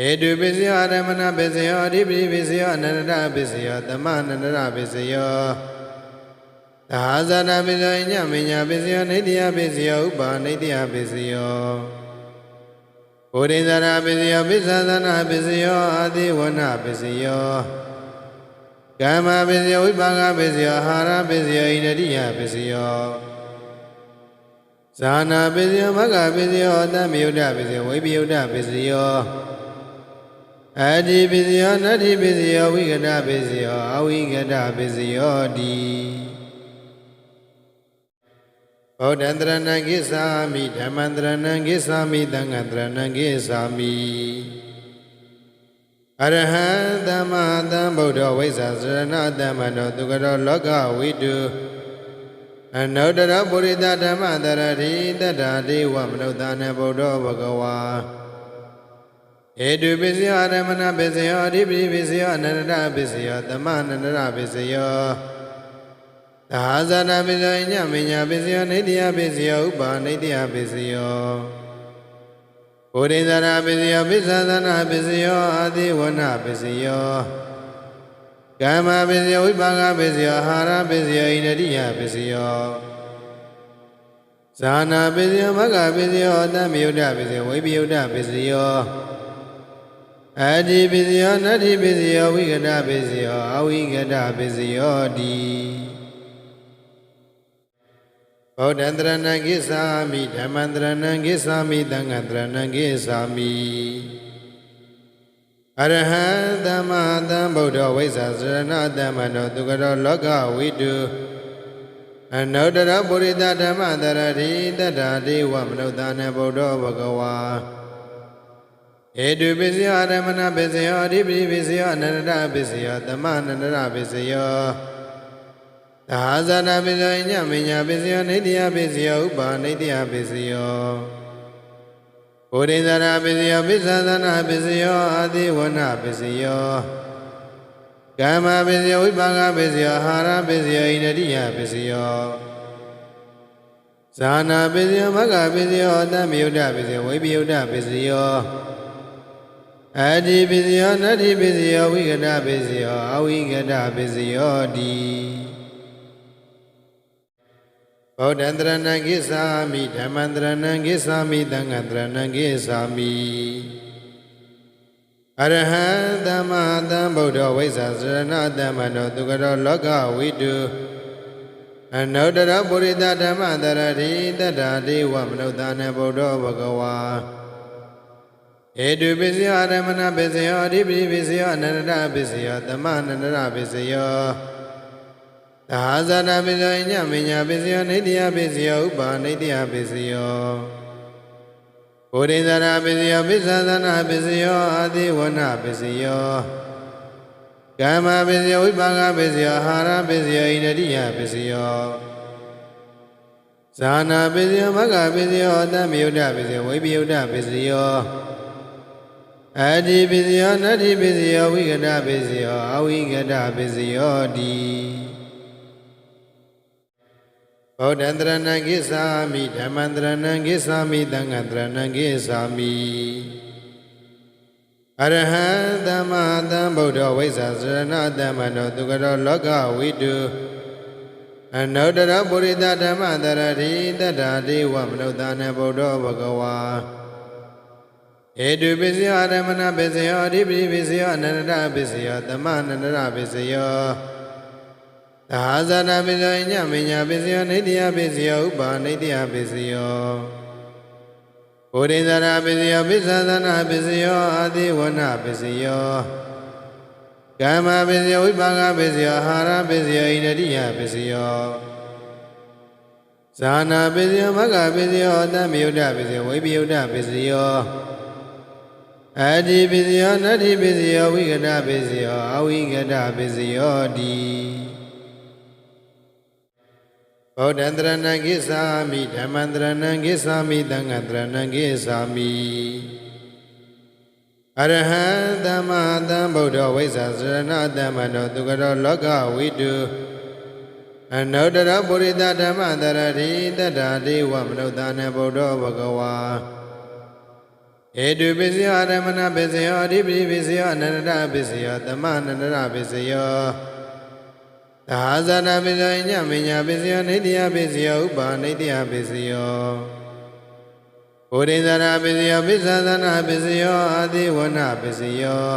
[SPEAKER 1] ဧတုပစ္စယောအရမဏပစ္စယောအဓိပတိပစ္စယောအနန္တပစ္စယောသမအနန္တပစ္စယောသာဇာနာပစ္စယောညမညာပစ္စယောနိတ္တယပစ္စယောဥပါနိတ္တယပစ္စယောဘုရိဇာနာပစ္စယောပစ္ဆသနာပစ္စယောအာတိဝနပစ္စယောကာမပစ္စယောဝိပါကပစ္စယောအာဟာရပစ္စယောဣန္ဒိယပစ္စယောဇာနာပစ္စယောမဂ္ဂပစ္စယောအတ္တမယုဒ္ဓပစ္စယောဝိပယုဒ္ဓပစ္စယောအတ္တိပစ္စယောနတ္တိပစ္စယောဝိကတပစ္စယောအဝိကတပစ္စယောတိဗုဒ္ဓံတရဏံကိသာမိဓမ္မံတရဏံကိသာမိသံဃံတရဏံကိသာမိအရဟံသမ္မာသမ္ဗုဒ္ဓဝိဇ္ဇာစရဏတမ္မနောသူကရောလောကဝိတုအနုတ္တရပုရိသဓမ္မတရတိတတ္တာတိဝမနုဿာနေဗုဒ္ဓဘဂဝါဧတုပစ္စယောအရမဏပစ္စယောအဓိပတိပစ္စယောအနန္တပစ္စယောသမအနန္တပစ္စယောသာဇာနာပစ္စယောညမညာပစ္စယောနိတ္တယပစ္စယောဥပါနိတ္တယပစ္စယောဘုရိဇာနာပစ္စယောပစ္ဆသနာပစ္စယောအာတိဝနပစ္စယောကာမပစ္စယောဝိပါကပစ္စယောအာဟာရပစ္စယောဣန္ဒိယပစ္စယောဇာနာပစ္စယောမဂ္ဂပစ္စယောအတ္တမယုဒ္ဓပစ္စယောဝိပယုဒ္ဓပစ္စယောအတ္တိပစ္စယောနတ္တိပစ္စယောဝိကတပစ္စယောအဝိကတပစ္စယောတိဗုဒ္ဓံတရဏံကိသာမိဓမ္မံတရဏံကိသာမိသံဃံတရဏံကိသာမိအရဟံသမ္မာသမ္ဗုဒ္ဓဝိဇ္ဇာစရဏတမ္မနောသူကရောလောကဝိတုအနုတ္တရပုရိသဓမ္မတရတိတတ္တာတိဝမနုဿာနေဗုဒ္ဓဘဂဝါဧတုပစ္စယောအရမဏပစ္စယောအဓိပတိပစ္စယောအနန္တပစ္စယောသမအနန္တပစ္စယောသာဇာနာပစ္စယောညမညာပစ္စယောနိတ္တယပစ္စယောဥပါနိတ္တယပစ္စယောဘုရိဇာနာပစ္စယောပစ္ဆသနာပစ္စယောအာတိဝနပစ္စယောကာမပစ္စယောဝိပါကပစ္စယောအာဟာရပစ္စယောဣန္ဒိယပစ္စယောဇာနာပစ္စယောမဂ္ဂပစ္စယောအတ္တမယုဒ္ဓပစ္စယောဝိပယုဒ္ဓပစ္စယောအတ္တိပစ္စယောနတ္တိပစ္စယောဝိကတပစ္စယောအဝိကတပစ္စယောတိဗုဒ္ဓံတရဏံကိသာမိဓမ္မံတရဏံကိသာမိသံဃံတရဏံကိသာမိအရဟံသမ္မာသမ္ဗုဒ္ဓဝိဇ္ဇာစရဏတမ္မနောသူကရောလောကဝိတုအနုတ္တရပုရိသဓမ္မတရတိတတ္တာတိဝမနုဿာနေဗုဒ္ဓဘဂဝါဧတုပစ္စယောအရမဏပစ္စယောအဓိပတိပစ္စယောအနန္တပစ္စယောသမအနန္တပစ္စယောသာဇာနာပစ္စယောညမညာပစ္စယောနိတ္တယပစ္စယောဥပါနိတ္တယပစ္စယောဘုရိဇာနာပစ္စယောပစ္ဆသနာပစ္စယောအာတိဝနပစ္စယော ကာမပစ္စယောဝိပါကပစ္စယောအာဟာရပစ္စယောဣန္ဒိယပစ္စယောဇာနာပစ္စယောမဂ္ဂပစ္စယောအတ္တမယုဒ္ဓပစ္စယောဝိပယုဒ္ဓပစ္စယောအတ္တိပစ္စယောနတ္တိပစ္စယောဝိကတပစ္စယောအဝိကတပစ္စယောတိဗုဒ္ဓံတရဏံကိသာမိဓမ္မံတရဏံကိသာမိသံဃံတရဏံကိသာမိအရဟံသမ္မာသမ္ဗုဒ္ဓဝိဇ္ဇာစရဏတမ္မနောသူကရောလောကဝိတုအနုတ္တရပုရိသဓမ္မတရတိတတ္တာတိဝမနုဿာနေဗုဒ္ဓဘဂဝါဧတုပစ္စယောအရမဏပစ္စယောအဓိပတိပစ္စယောအနန္တပစ္စယောသမအနန္တပစ္စယောသာဇာနာပစ္စယောညမညာပစ္စယောနိတ္တယပစ္စယောဥပါနိတ္တယပစ္စယောဘုရိဇာပစ္စယောပစ္ဆသနာပစ္စယောအာတိဝနပစ္စယောကာမပစ္စယောဝိပါကပစ္စယောအာဟာရပစ္စယောဣန္ဒိယပစ္စယောဇာနာပစ္စယောမဂ္ဂပစ္စယောအတ္တမယုဒ္ဓပစ္စယောဝိပယုဒ္ဓပစ္စယောအတ္တိပစ္စယောနတ္တိပစ္စယောဝိကတပစ္စယောအဝိကတပစ္စယောတိဗုဒ္ဓံတရဏံကိသာမိဓမ္မံတရဏံကိသာမိသံဃံတရဏံကိသာမိအရဟံသမ္မာသမ္ဗုဒ္ဓဝိဇ္ဇာစရဏတမ္မနောသူကရောလောကဝိတုအနုတ္တရပုရိသဓမ္မတရတိတတ္တာတိဝမနုဿာနေဗုဒ္ဓဘဂဝါဧတုပစ္စယောအရမဏပစ္စယောအဓိပတိပစ္စယောအနန္တပစ္စယောသမအနန္တပစ္စယောသာဇာနာပစ္စယောညမညာပစ္စယောနိတ္တယပစ္စယောဥပါနိတ္တယပစ္စယောဘုရိဇာပစ္စယောပစ္ဆသနာပစ္စယောအာတိဝနပစ္စယော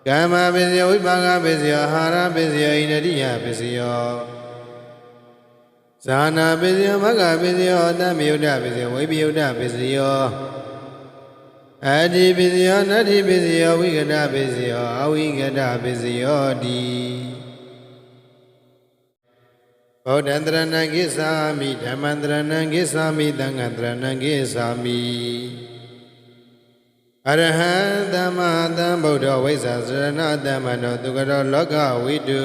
[SPEAKER 1] ကာမပစ္စယောဝိပါကပစ္စယောအာဟာရပစ္စယောဣန္ဒိယပစ္စယောဇာနာပစ္စယောမဂ္ဂပစ္စယောအတ္တမယုဒ္ဓပစ္စယောဝိပယုဒ္ဓပစ္စယောအတ္တိပစ္စယောနတ္တိပစ္စယောဝိကတပစ္စယောအဝိကတပစ္စယောတိဗုဒ္ဓံတရဏံကိသာမိဓမ္မံတရဏံကိသာမိသံဃံတရဏံကိသာမိအရဟံသမ္မာသမ္ဗုဒ္ဓဝိဇ္ဇာစရဏတမ္မနောသူကရောလောကဝိတု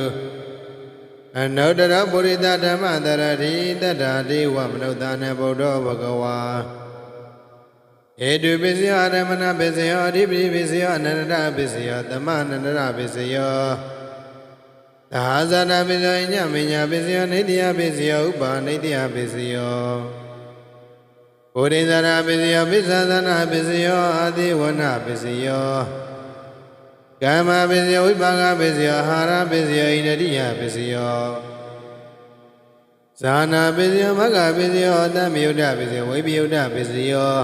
[SPEAKER 1] အနုတ္တရပုရိသဓမ္မတရတိတတ္တာတိဝမနုဿာနေဗုဒ္ဓဘဂဝါဧတုပစ္စယောအရမဏပစ္စယောအဓိပတိပစ္စယောအနန္တပစ္စယောသမအနန္တပစ္စယောသာဇာနာပစ္စယောညမညာပစ္စယောနိတ္တယပစ္စယောဥပါနိတ္တယပစ္စယောဘုရိဇာပစ္စယောပစ္ဆသနာပစ္စယောအာတိဝနပစ္စယောကာမပစ္စယောဝိပါကပစ္စယောအာဟာရပစ္စယောဣန္ဒိယပစ္စယောဇာနာပစ္စယောမဂ္ဂပစ္စယောအတ္တမယုဒ္ဓပစ္စယောဝိပယုဒ္ဓပစ္စယော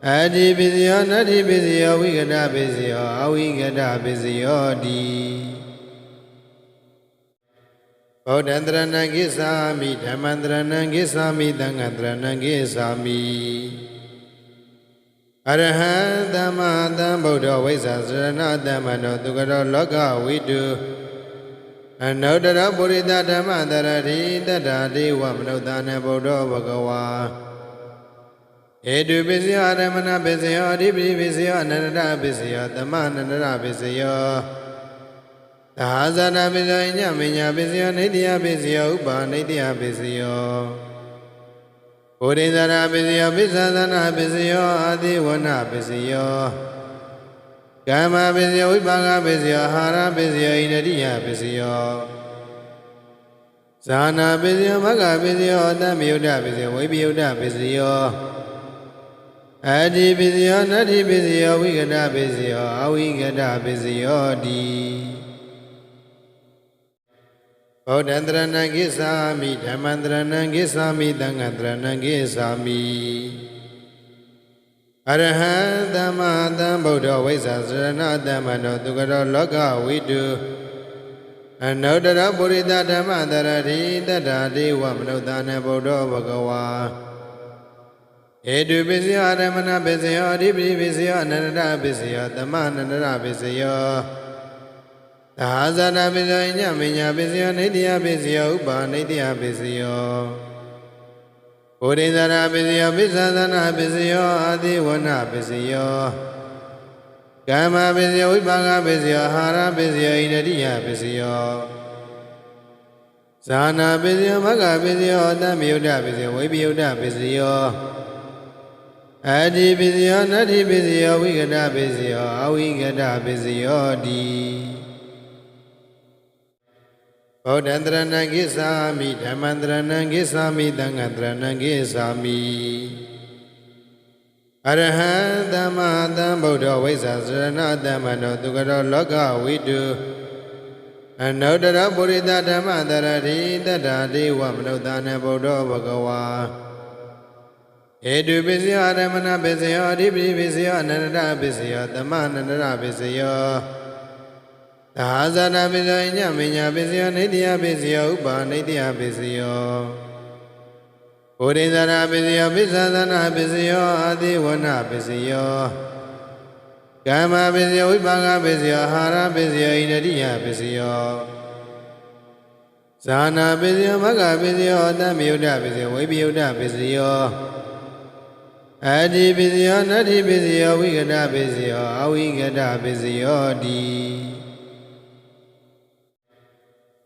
[SPEAKER 1] အတ္တိပစ္စယောနတ္တိပစ္စယောဝိကတပစ္စယောအဝိကတပစ္စယောတိဗုဒ္ဓံတရဏံကိသာမိဓမ္မံတရဏံကိသာမိသံဃံတရဏံကိသာမိအရဟံသမ္မာသမ္ဗုဒ္ဓဝိဇ္ဇာစရဏတမ္မနောသူကရောလောကဝိတုအနုတ္တရပုရိသဓမ္မတရတိတတ္တာတိဝမနုဿာနေဗုဒ္ဓဘဂဝါဧတုပစ္စယောအရမဏပစ္စယောအဓိပတိပစ္စယောအနန္တပစ္စယောသမအနန္တပစ္စယောသာဇာနာပစ္စယောညမညာပစ္စယောနိတ္တယပစ္စယောဥပါနိတ္တယပစ္စယောဘုရိဇာပစ္စယောပစ္ဆသနာပစ္စယောအာတိဝနပစ္စယောကာမပစ္စယောဝိပါကပစ္စယောအာဟာရပစ္စယောဣန္ဒိယပစ္စယောဇာနာပစ္စယောမဂ္ဂပစ္စယောအတ္တမယုဒ္ဓပစ္စယောဝိပယုဒ္ဓပစ္စယောအတ္တိပစ္စယောနတ္တိပစ္စယောဝိကတပစ္စယောအဝိကတပစ္စယောတိဗုဒ္ဓံတရဏံကိသာမိဓမ္မံတရဏံကိသာမိသံဃံတရဏံကိသာမိအရဟံသမ္မာသမ္ဗုဒ္ဓဝိဇ္ဇာစရဏတမ္မနောသူကရောလောကဝိတုအနုတ္တရပုရိသဓမ္မတရတိတတ္တာတိဝမနုဿာနေဗုဒ္ဓဘဂဝါဧတုပစ္စယောအရမဏပစ္စယောအဓိပတိပစ္စယောအနန္တပစ္စယောသမအနန္တပစ္စယောသာဇာနာပစ္စယောညမညာပစ္စယောနိတ္တယပစ္စယောဥပါနိတ္တယပစ္စယောဘုရိဇာပစ္စယောပစ္ဆသနာပစ္စယောအာတိဝနပစ္စယော ကာမပစ္စယောဝိပါကပစ္စယောအာဟာရပစ္စယောဣန္ဒိယပစ္စယောဇာနာပစ္စယောမဂ္ဂပစ္စယောအတ္တမယုဒ္ဓပစ္စယောဝိပယုဒ္ဓပစ္စယောအတ္တိပစ္စယောနတ္တိပစ္စယောဝိကတပစ္စယောအဝိကတပစ္စယောတိဗုဒ္ဓံတရဏံကိသာမိဓမ္မံတရဏံကိသာမိသံဃံတရဏံကိသာမိအရဟံသမ္မာသမ္ဗုဒ္ဓဝိဇ္ဇာစရဏတမ္မနောသူကရောလောကဝိတုအနုတ္တရပုရိသဓမ္မတရတိတတ္ထာတိဝမနုဿာနေဗုဒ္ဓဘဂဝါဧတုပစ္စယောအရမဏပစ္စယောအဓိပိပစ္စယောအနန္တပစ္စယောသမအနန္တပစ္စယောသာဇာနာပစ္စယောညမညာပစ္စယောနိတ္တယပစ္စယောဥပါနိတ္တယပစ္စယောဘုရိဇာနာပစ္စယောပစ္ဆသနာပစ္စယောအာတိဝနပစ္စယောကာမပစ္စယောဝိပါကပစ္စယောအာဟာရပစ္စယောဣန္ဒိယပစ္စယောဇာနာပစ္စယောမဂ္ဂပစ္စယောအတ္တမယုဒ္ဓပစ္စယောဝိပယုဒ္ဓပစ္စယောအတ္တိပစ္စယောနတ္တိပစ္စယောဝိကတပစ္စယောအဝိကတပစ္စယောတိ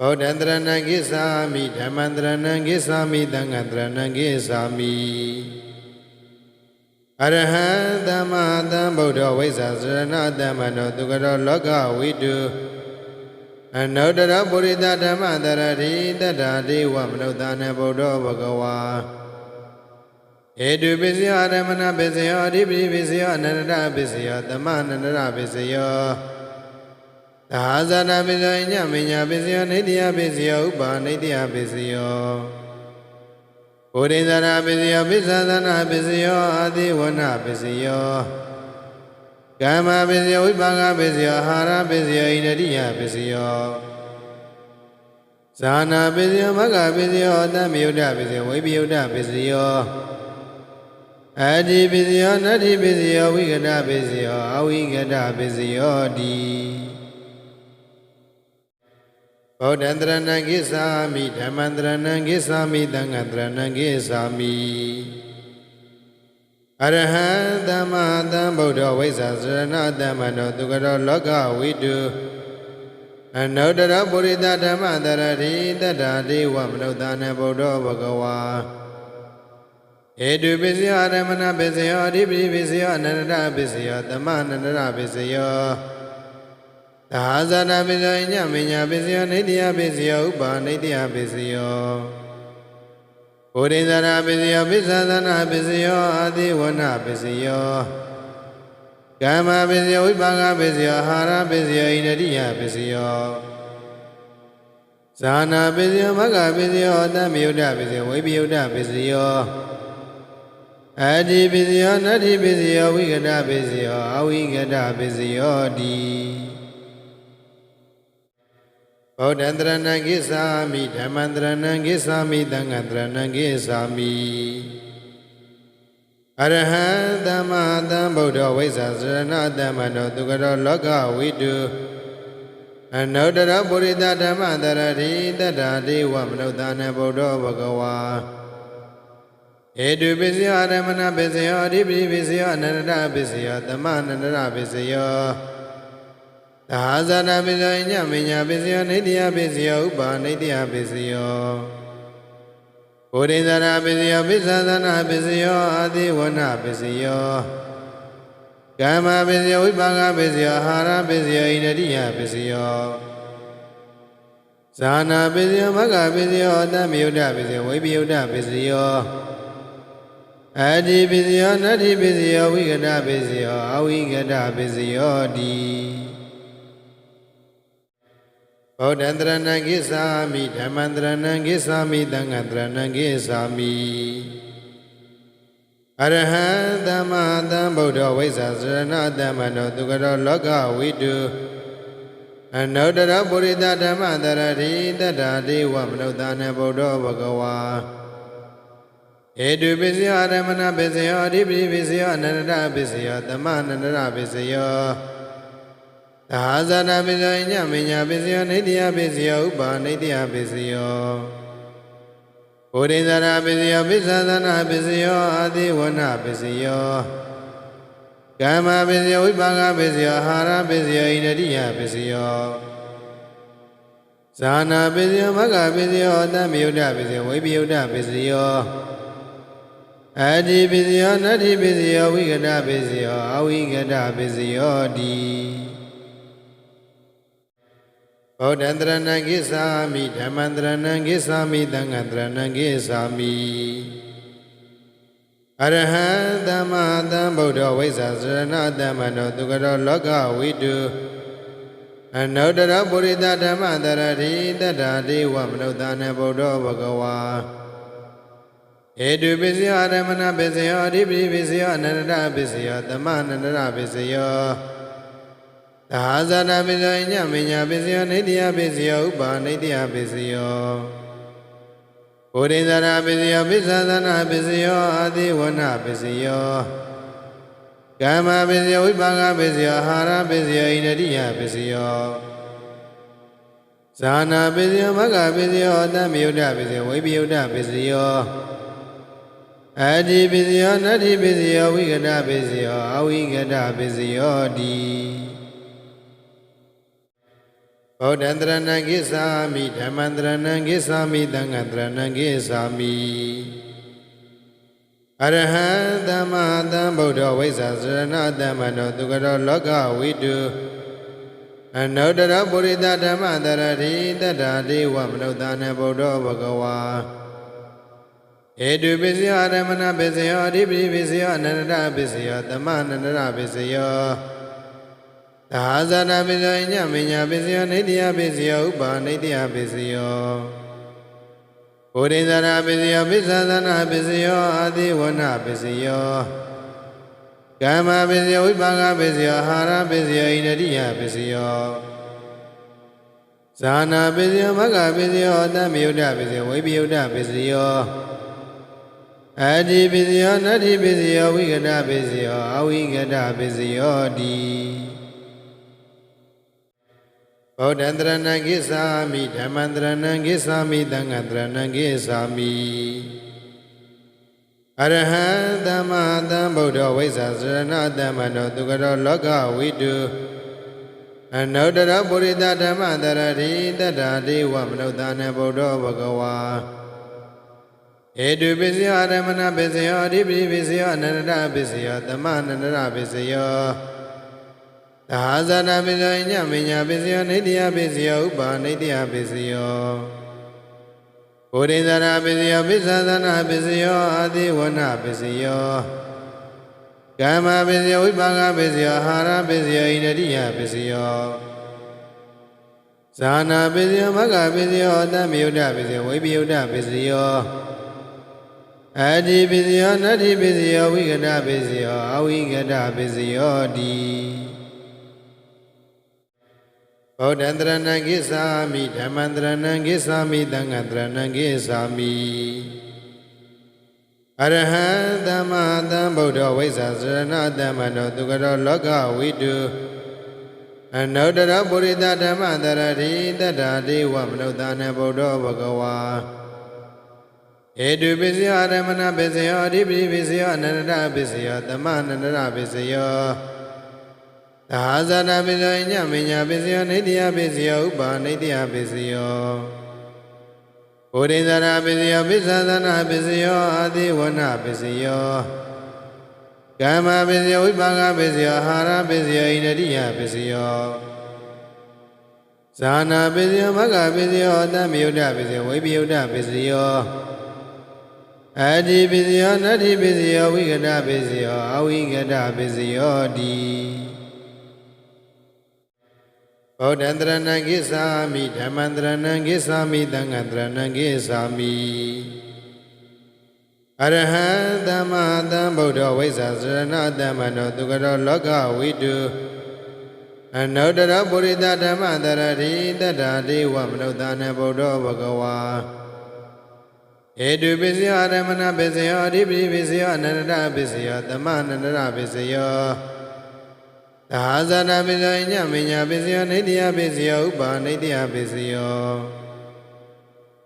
[SPEAKER 1] ဗုဒ္ဓံတရဏံကိသာမိဓမ္မံတရဏံကိသာမိသံဃံတရဏံကိသာမိအရဟံသမ္မာသမ္ဗုဒ္ဓဝိဇ္ဇာစရဏတမ္မနောသူကရောလောကဝိတုအနုတ္တရပုရိသဓမ္မတရတိတတ္ထာတိဝမနုဿာနေဗုဒ္ဓဘဂဝါဧတုပစ္စယောအရမဏပစ္စယောအဓိပိပစ္စယောအနန္တပစ္စယောသမအနန္တပစ္စယောသာဇာနာပစ္စယောညမညာပစ္စယောနိတ္တယပစ္စယောဥပါနိတ္တယပစ္စယောဘုရိဇာနာပစ္စယောပစ္ဆသနာပစ္စယောအာတိဝနပစ္စယောကာမပစ္စယောဝိပါကပစ္စယောအာဟာရပစ္စယောဣန္ဒိယပစ္စယောဇာနာပစ္စယောမဂ္ဂပစ္စယောအတ္တမယုဒ္ဓပစ္စယောဝိပယုဒ္ဓပစ္စယောအတ္တိပစ္စယောနတ္တိပစ္စယောဝိကတပစ္စယောအဝိကတပစ္စယောတိဗုဒ္ဓံတရဏံကိသာမိဓမ္မံတရဏံကိသာမိသံဃံတရဏံကိသာမိအရဟံသမ္မာသမ္ဗုဒ္ဓဝိဇ္ဇာစရဏတမ္မနောသူကရောလောကဝိတုအနုတ္တရပုရိသဓမ္မတရတိတတ္ထာတိဝမနုဿာနေဗုဒ္ဓဘဂဝါဧတုပစ္စယောအရမဏပစ္စယောအဓိပိပစ္စယောအနန္တပစ္စယောသမအနန္တပစ္စယောသာဇာနာပစ္စယောညမညာပစ္စယောနိတ္တယပစ္စယောဥပါနိတ္တယပစ္စယောဘုရိဇာနာပစ္စယောပစ္ဆသနာပစ္စယောအာတိဝနပစ္စယောကာမပစ္စယောဝိပါကပစ္စယောအာဟာရပစ္စယောဣန္ဒိယပစ္စယောဇာနာပစ္စယောမဂ္ဂပစ္စယောအတ္တမယုဒ္ဓပစ္စယောဝိပယုဒ္ဓပစ္စယောအတ္တိပစ္စယောနတ္တိပစ္စယောဝိကတပစ္စယောအဝိကတပစ္စယောတိဗုဒ္ဓံတရဏံကိသာမိဓမ္မံတရဏံကိသာမိသံဃံတရဏံကိသာမိအရဟံသမ္မာသမ္ဗုဒ္ဓဝိဇ္ဇာစရဏတမ္မနောသူကရောလောကဝိတုအနုတ္တရပုရိသဓမ္မတရတိတတ္ထာတိဝမနုဿာနေဗုဒ္ဓဘဂဝါဧတုပစ္စယောအရမဏပစ္စယောအဓိပိပစ္စယောအနန္တပစ္စယောသမအနန္တပစ္စယောသာဇာနာပစ္စယောညမညာပစ္စယောနိတ္တယပစ္စယောဥပါနိတ္တယပစ္စယောဘုရိဇာနာပစ္စယောပစ္ဆသနာပစ္စယောအာတိဝနပစ္စယောကာမပစ္စယောဝိပါကပစ္စယောအာဟာရပစ္စယောဣန္ဒိယပစ္စယောဇာနာပစ္စယောမဂ္ဂပစ္စယောအတ္တမယုဒ္ဓပစ္စယောဝိပယုဒ္ဓပစ္စယောအတ္တိပစ္စယောနတ္တိပစ္စယောဝိကတပစ္စယောအဝိကတပစ္စယောတိဗုဒ္ဓံတရဏံကိသာမိဓမ္မံတရဏံကိသာမိသံဃံတရဏံကိသာမိအရဟံသမ္မာသမ္ဗုဒ္ဓဝိဇ္ဇာစရဏတမ္မနောသူကရောလောကဝိတုအနုတ္တရပုရိသဓမ္မတရတိတတ္ထာတိဝမနုဿာနေဗုဒ္ဓဘဂဝါဧတုပစ္စယောအရမဏပစ္စယောအဓိပိပစ္စယောအနန္တပစ္စယောသမအနန္တပစ္စယောသာဇာနာပစ္စယောညမညာပစ္စယောနိတ္တယပစ္စယောဥပါနိတ္တယပစ္စယောဘုရိဇာနာပစ္စယောပစ္ဆသနာပစ္စယောအာတိဝနပစ္စယော ကာမပစ္စယောဝိပါကပစ္စယောအာဟာရပစ္စယောဣန္ဒိယပစ္စယောဇာနာပစ္စယောမဂ္ဂပစ္စယောအတ္တမယုဒ္ဓပစ္စယောဝိပယုဒ္ဓပစ္စယောအတ္တိပစ္စယောနတ္တိပစ္စယောဝိကတပစ္စယောအဝိကတပစ္စယောတိဗုဒ္ဓံတရဏံကိသာမိဓမ္မံတရဏံကိသာမိသံဃံတရဏံကိသာမိအရဟံသမ္မာသမ္ဗုဒ္ဓဝိဇ္ဇာစရဏတမ္မနောသူကရောလောကဝိတုအနုတ္တရပုရိသဓမ္မတရတိတတ္ထာတိဝမနုဿာနေဗုဒ္ဓဘဂဝါဧတုပစ္စယောအရမဏပစ္စယောအဓိပိပစ္စယောအနန္တပစ္စယောသမအနန္တပစ္စယောသာဇာတပစ္စယောညမညာပစ္စယောနိတ္တယပစ္စယောဥပါနိတ္တယပစ္စယောဘုရိဇာရပစ္စယောပစ္ဆသနာပစ္စယောအာတိဝနပစ္စယောကာမပစ္စယောဝိပါကပစ္စယောအာဟာရပစ္စယောဣန္ဒိယပစ္စယောဇာနာပစ္စယောမဂ္ဂပစ္စယောအတ္တမယုဒ္ဓပစ္စယောဝိပယုဒ္ဓပစ္စယောအတ္တိပစ္စယောနတ္တိပစ္စယောဝိကတပစ္စယောအဝိကတပစ္စယောတိဗုဒ္ဓံတရဏံကိသာမိဓမ္မံတရဏံကိသာမိသံဃံတရဏံကိသာမိအရဟံသမ္မာသမ္ဗုဒ္ဓဝိဇ္ဇာစရဏတမ္မနောသူကရောလောကဝိတုအနုတ္တရပုရိသဓမ္မတရတိတတ္ထာတိဝမနုဿာနေဗုဒ္ဓဘဂဝါဧတုပစ္စယောအရမဏပစ္စယောအဓိပိပစ္စယောအနန္တပစ္စယောသမအနန္တပစ္စယောသာဇာတပစ္စယောညမညာပစ္စယောနိတ္တယပစ္စယောဥပါနိတ္တယပစ္စယောဘုရိဇာရပစ္စယောပစ္ဆသနာပစ္စယောအာတိဝနပစ္စယောကာမပစ္စယောဝိပါကပစ္စယောအာဟာရပစ္စယောဣန္ဒိယပစ္စယောဇာနာပစ္စယောမဂ္ဂပစ္စယောအတ္တမယုဒ္ဓပစ္စယောဝိပယုဒ္ဓပစ္စယောအတ္တိပစ္စယောနတ္တိပစ္စယောဝိကတပစ္စယောအဝိကတပစ္စယောတိဗုဒ္ဓံတရဏံကိသာမိဓမ္မံတရဏံကိသာမိသံဃံတရဏံကိသာမိအရဟံသမ္မာသမ္ဗုဒ္ဓဝိဇ္ဇာစရဏတမ္မနောသူကရောလောကဝိတုအနုတ္တရပုရိသဓမ္မတရတိတတ္ထာတိဝမနုဿာနေဗုဒ္ဓဘဂဝါဧတုပစ္စယောအရမဏပစ္စယောအဓိပိပစ္စယောအနန္တပစ္စယောသမအနန္တပစ္စယောသာဇာတပစ္စယောညမညာပစ္စယောနိတ္တယပစ္စယောဥပါနိတ္တယပစ္စယောဘုရိဇာရပစ္စယောပစ္ဆသနာပစ္စယောအာတိဝနပစ္စယောကာမပစ္စယောဝိပါကပစ္စယောအာဟာရပစ္စယောဣန္ဒိယပစ္စယောဇာနာပစ္စယောမဂ္ဂပစ္စယောအတ္တမယုဒ္ဓပစ္စယောဝိပယုဒ္ဓပစ္စယောအတ္တိပစ္စယောနတ္တိပစ္စယောဝိကတပစ္စယောအဝိကတပစ္စယောတိဗုဒ္ဓံတရဏံကိသာမိဓမ္မံတရဏံကိသာမိသံဃံတရဏံကိသာမိအရဟံသမ္မာသမ္ဗုဒ္ဓဝိဇ္ဇာစရဏတမ္မနောသူကရောလောကဝိတုအနုတ္တရပုရိသဓမ္မတရတိတတ္ထာတိဝမနုဿာနေဗုဒ္ဓဘဂဝါဧတုပစ္စယောအရမဏပစ္စယောအဓိပိပစ္စယောအနန္တပစ္စယောသမအနန္တပစ္စယောသာဇာတပစ္စယောညမညာပစ္စယောနိတ္တယပစ္စယောဥပါနိတ္တယပစ္စယောဘုရိဇာရပစ္စယောပစ္ဆသနာပစ္စယောအာတိဝနပစ္စယောကာမပစ္စယောဝိပါကပစ္စယောအာဟာရပစ္စယောဣန္ဒိယပစ္စယောဇာနာပစ္စယောမဂ္ဂပစ္စယောအတ္တမယုဒ္ဓပစ္စယောဝိပယုဒ္ဓပစ္စယောအတ္တိပစ္စယောနတ္တိပစ္စယောဝိကတပစ္စယောအဝိကတပစ္စယောတိဗုဒ္ဓံတရဏံကိသာမိဓမ္မံတရဏံကိသာမိသံဃံတရဏံကိသာမိအရဟံသမ္မာသမ္ဗုဒ္ဓဝိဇ္ဇာစရဏတမ္မနောသူကရောလောကဝိတုအနုတ္တရပုရိသဓမ္မတရတိတတ္ထာတိဝမနုဿာနေဗုဒ္ဓဘဂဝါဧတုပစ္စယောအရမဏပစ္စယောအဓိပိပစ္စယောအနန္တပစ္စယောသမအနန္တပစ္စယောသာဇာတပစ္စယောညမညာပစ္စယောနိတ္တယပစ္စယောဥပါနိတ္တယပစ္စယော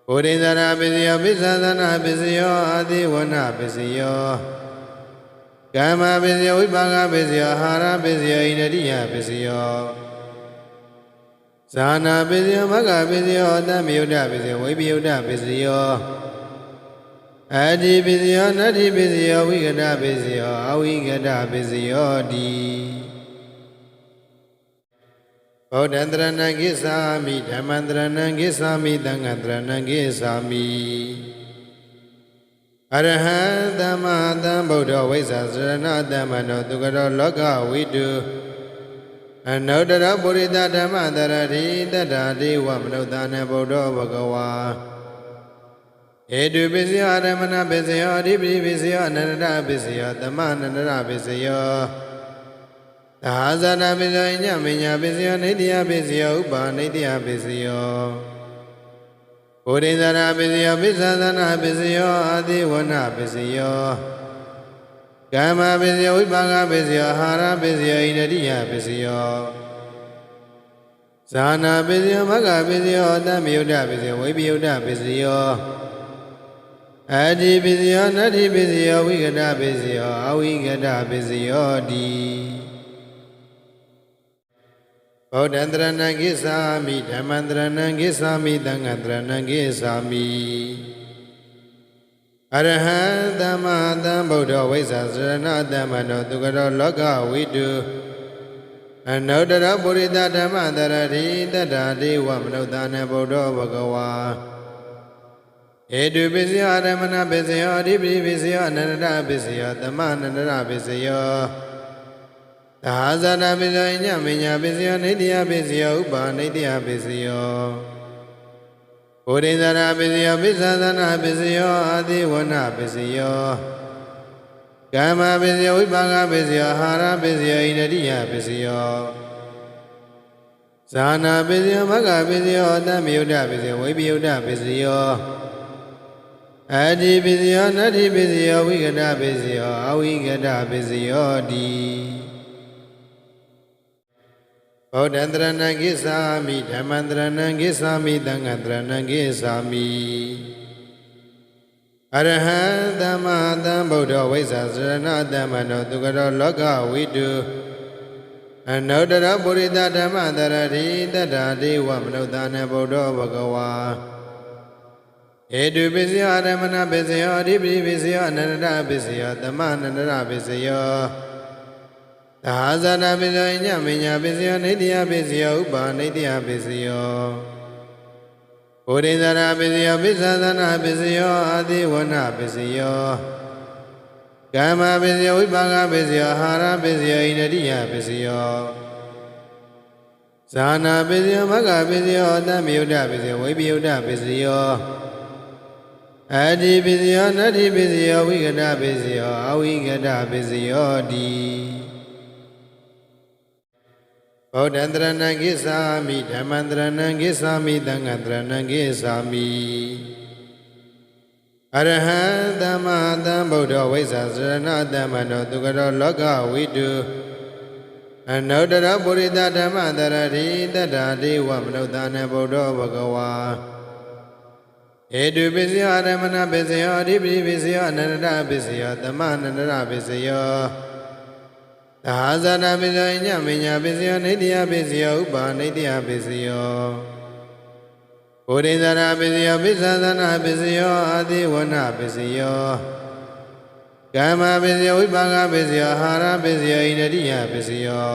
[SPEAKER 1] ဘုရိဇာရပစ္စယောပစ္ဆသနာပစ္စယောအာတိဝနပစ္စယော ကာမပစ္စယောဝိပါကပစ္စယောအာဟာရပစ္စယောဣန္ဒိယပစ္စယောဇာနာပစ္စယောမဂ္ဂပစ္စယောတမယုဒ္ဓပစ္စယောဝိပယုဒ္ဓပစ္စယောအတ္တိပစ္စယောနတ္တိပစ္စယောဝိကတပစ္စယောအဝိကတပစ္စယောတိဗုဒ္ဓံတရဏံကိသာမိဓမ္မံတရဏံကိသာမိသံဃံတရဏံကိသာမိအရဟံသမ္မာသမ္ဗုဒ္ဓဝိဇ္ဇာစရဏတမ္မနောသူကရောလောကဝိတုအနုတ္တရပုရိသဓမ္မတရတိတတ္ထာတိဝမနုဿာနေဗုဒ္ဓဘဂဝါဧတုပစ္စယောရမဏပစ္စယောအဓိပတိပစ္စယောအနန္တပစ္စယောသမအနန္တပစ္စယောသာဇာနာပစ္စယောညမညာပစ္စယောနိတ္တယပစ္စယောဥပါနိတ္တယပစ္စယောဘုရိဇာရပစ္စယောပစ္ဆသနာပစ္စယောအာတိဝနပစ္စယောကာမပစ္စယောဝိပါကပစ္စယောအာဟာရပစ္စယောဣန္ဒိယပစ္စယောဇာနာပစ္စယောမဂ္ဂပစ္စယောတမယုဒ္ဓပစ္စယောဝိပယုဒ္ဓပစ္စယောအတ္တိပစ္စယောနတ္တိပစ္စယောဝိကတပစ္စယောအဝိကတပစ္စယောတိဗုဒ္ဓံတရဏံကိသာမိဓမ္မံတရဏံကိသာမိသံဃံတရဏံကိသာမိအရဟံသမ္မာသမ္ဗုဒ္ဓဝိဇ္ဇာစရဏတမ္မနောသူကရောလောကဝိတုအနုတ္တရပုရိသဓမ္မတရတိတတ္ထာတိဝမနုဿာနေဗုဒ္ဓဘဂဝါဧတုပစ္စယောရမဏပစ္စယောအဓိပတိပစ္စယောအနန္တပစ္စယောသမအနန္တပစ္စယောသာဇာနာပစ္စယောညမညာပစ္စယောနိတ္တယပစ္စယောဥပါနိတ္တယပစ္စယောဘုရိဇာရပစ္စယောပစ္ဆသနာပစ္စယောအာတိဝနပစ္စယောကာမပစ္စယောဝိပါကပစ္စယောအာဟာရပစ္စယောဣန္ဒိယပစ္စယောဇာနာပစ္စယောမဂ္ဂပစ္စယောတမယုဒ္ဓပစ္စယောဝိပယုဒ္ဓပစ္စယောအတ္တိပစ္စယောနတ္တိပစ္စယောဝိကတပစ္စယောအဝိကတပစ္စယောတိဗုဒ္ဓံတရဏံကိသာမိဓမ္မံတရဏံကိသာမိသံဃံတရဏံကိသာမိအရဟံသမ္မာသမ္ဗုဒ္ဓဝိဇ္ဇာစရဏတမ္မနောသူကရောလောကဝိတုအနုတ္တရပုရိသဓမ္မတရတိတတ္ထာတိဝမနုဿာနေဗုဒ္ဓဘဂဝါဧတုပစ္စယောရမဏပစ္စယောအဓိပတိပစ္စယောအနန္တပစ္စယောသမအနန္တပစ္စယောသာဇာနာပစ္စယောညမညာပစ္စယောနိတ္တယပစ္စယောဥပါနိတ္တယပစ္စယောဘုရိဇာရပစ္စယောပစ္ဆသနာပစ္စယောအာတိဝနပစ္စယောကာမပစ္စယောဝိပါကပစ္စယောအာဟာရပစ္စယောဣန္ဒိယပစ္စယောဇာနာပစ္စယောမဂ္ဂပစ္စယောတမယုဒ္ဓပစ္စယောဝိပယုဒ္ဓပစ္စယောအတ္တိပစ္စယောနတ္တိပစ္စယောဝိကတပစ္စယောအဝိကတပစ္စယောတိဗုဒ္ဓံတရဏံကိသာမိဓမ္မံတရဏံကိသာမိသံဃံတရဏံကိသာမိအရဟံသမ္မာသမ္ဗုဒ္ဓဝိဇ္ဇာစရဏတမ္မနောသူကရောလောကဝိတုအနုတ္တရပုရိသဓမ္မတရတိတတ္ထာတိဝမနုဿာနေဗုဒ္ဓဘဂဝါဧတုပစ္စယောရမဏပစ္စယောအဓိပတိပစ္စယောအနန္တပစ္စယောသမအနန္တပစ္စယောသာဇာနာပစ္စယောညမညာပစ္စယောနိတ္တယပစ္စယောဥပါနိတ္တယပစ္စယောဘုရိဇာရပစ္စယောပစ္ဆသနာပစ္စယောအာတိဝနပစ္စယောကာမပစ္စယောဝိပါကပစ္စယောအာဟာရပစ္စယောဣန္ဒိယပစ္စယော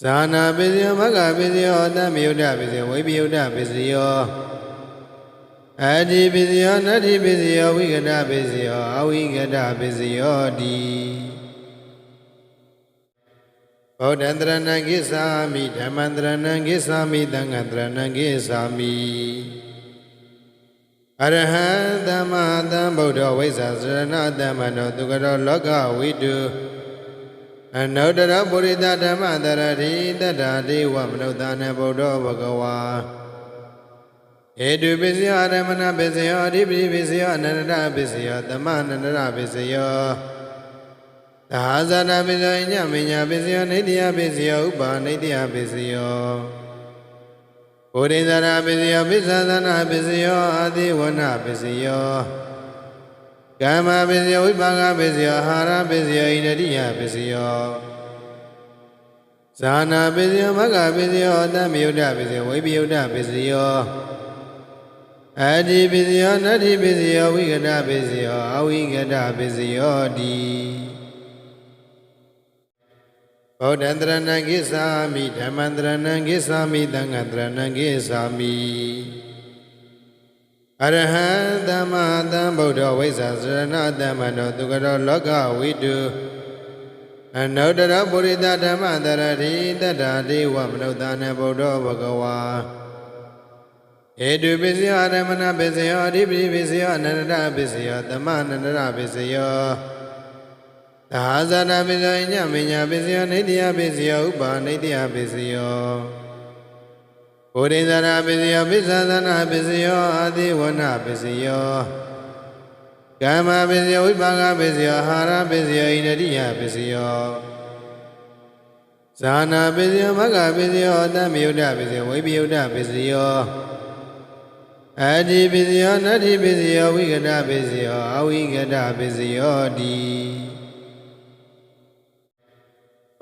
[SPEAKER 1] ဇာနာပစ္စယောမဂ္ဂပစ္စယောတမယုဒ္ဓပစ္စယောဝိပယုဒ္ဓပစ္စယောအတ္တိပစ္စယောနတ္တိပစ္စယောဝိကတပစ္စယောအဝိကတပစ္စယောတိဗုဒ္ဓံတရဏံကိသာမိဓမ္မံတရဏံကိသာမိသံဃံတရဏံကိသာမိအရဟံသမ္မာသမ္ဗုဒ္ဓဝိဇ္ဇာစရဏတမ္မနောသူကရောလောကဝိတုအနုတ္တရပုရိသဓမ္မတရတိတတ္ထာတိဝမနုဿာနေဗုဒ္ဓဘဂဝါဧတုပစ္စယောရမဏပစ္စယောအဓိပတိပစ္စယောအနန္တပစ္စယောသမအနန္တပစ္စယောသာဇာနာပစ္စယောညမညာပစ္စယောနိတ္တယပစ္စယောဥပါနိတ္တယပစ္စယောဘုရိဇာရပစ္စယောပစ္ဆသနာပစ္စယောအာတိဝနပစ္စယော ကာမပစ္စယောဝိပါကပစ္စယောအာဟာရပစ္စယောဣန္ဒိယပစ္စယောဇာနာပစ္စယောမဂ္ဂပစ္စယောတမယုဒ္ဓပစ္စယောဝိပယုဒ္ဓပစ္စယောအတ္တိပစ္စယောနတ္တိပစ္စယောဝိကတပစ္စယောအဝိကတပစ္စယောတိဗုဒ္ဓံတရဏံကိသာမိဓမ္မံတရဏံကိသာမိသံဃံတရဏံကိသာမိအရဟံသမ္မာသမ္ဗုဒ္ဓဝိဇ္ဇာစရဏတမ္မနောသူကရောလောကဝိတုအနုတ္တရပုရိသဓမ္မတရတိတတ္တာဒေဝမနုဿာနေဗုဒ္ဓဘဂဝါဧတုပစ္စယောရမဏပစ္စယောအဓိပတိပစ္စယောအနန္တပစ္စယောသမအနန္တပစ္စယောသဟာဇာနာပစ္စယောညမညာပစ္စယောနိတ္တယပစ္စယောဥပါနိတ္တယပစ္စယောဘုရိဇာနာပစ္စယောပစ္ဆသနာပစ္စယောအာတိဝနပစ္စယောကာမပစ္စယောဝိပါကပစ္စယောအာဟာရပစ္စယောဣန္ဒိယပစ္စယောဇာနာပစ္စယောမဂ္ဂပစ္စယောတမယုဒ္ဓပစ္စယောဝိပယုဒ္ဓပစ္စယောအတ္တိပစ္စယောနတ္တိပစ္စယောဝိကတပစ္စယောအဝိကတပစ္စယောတိ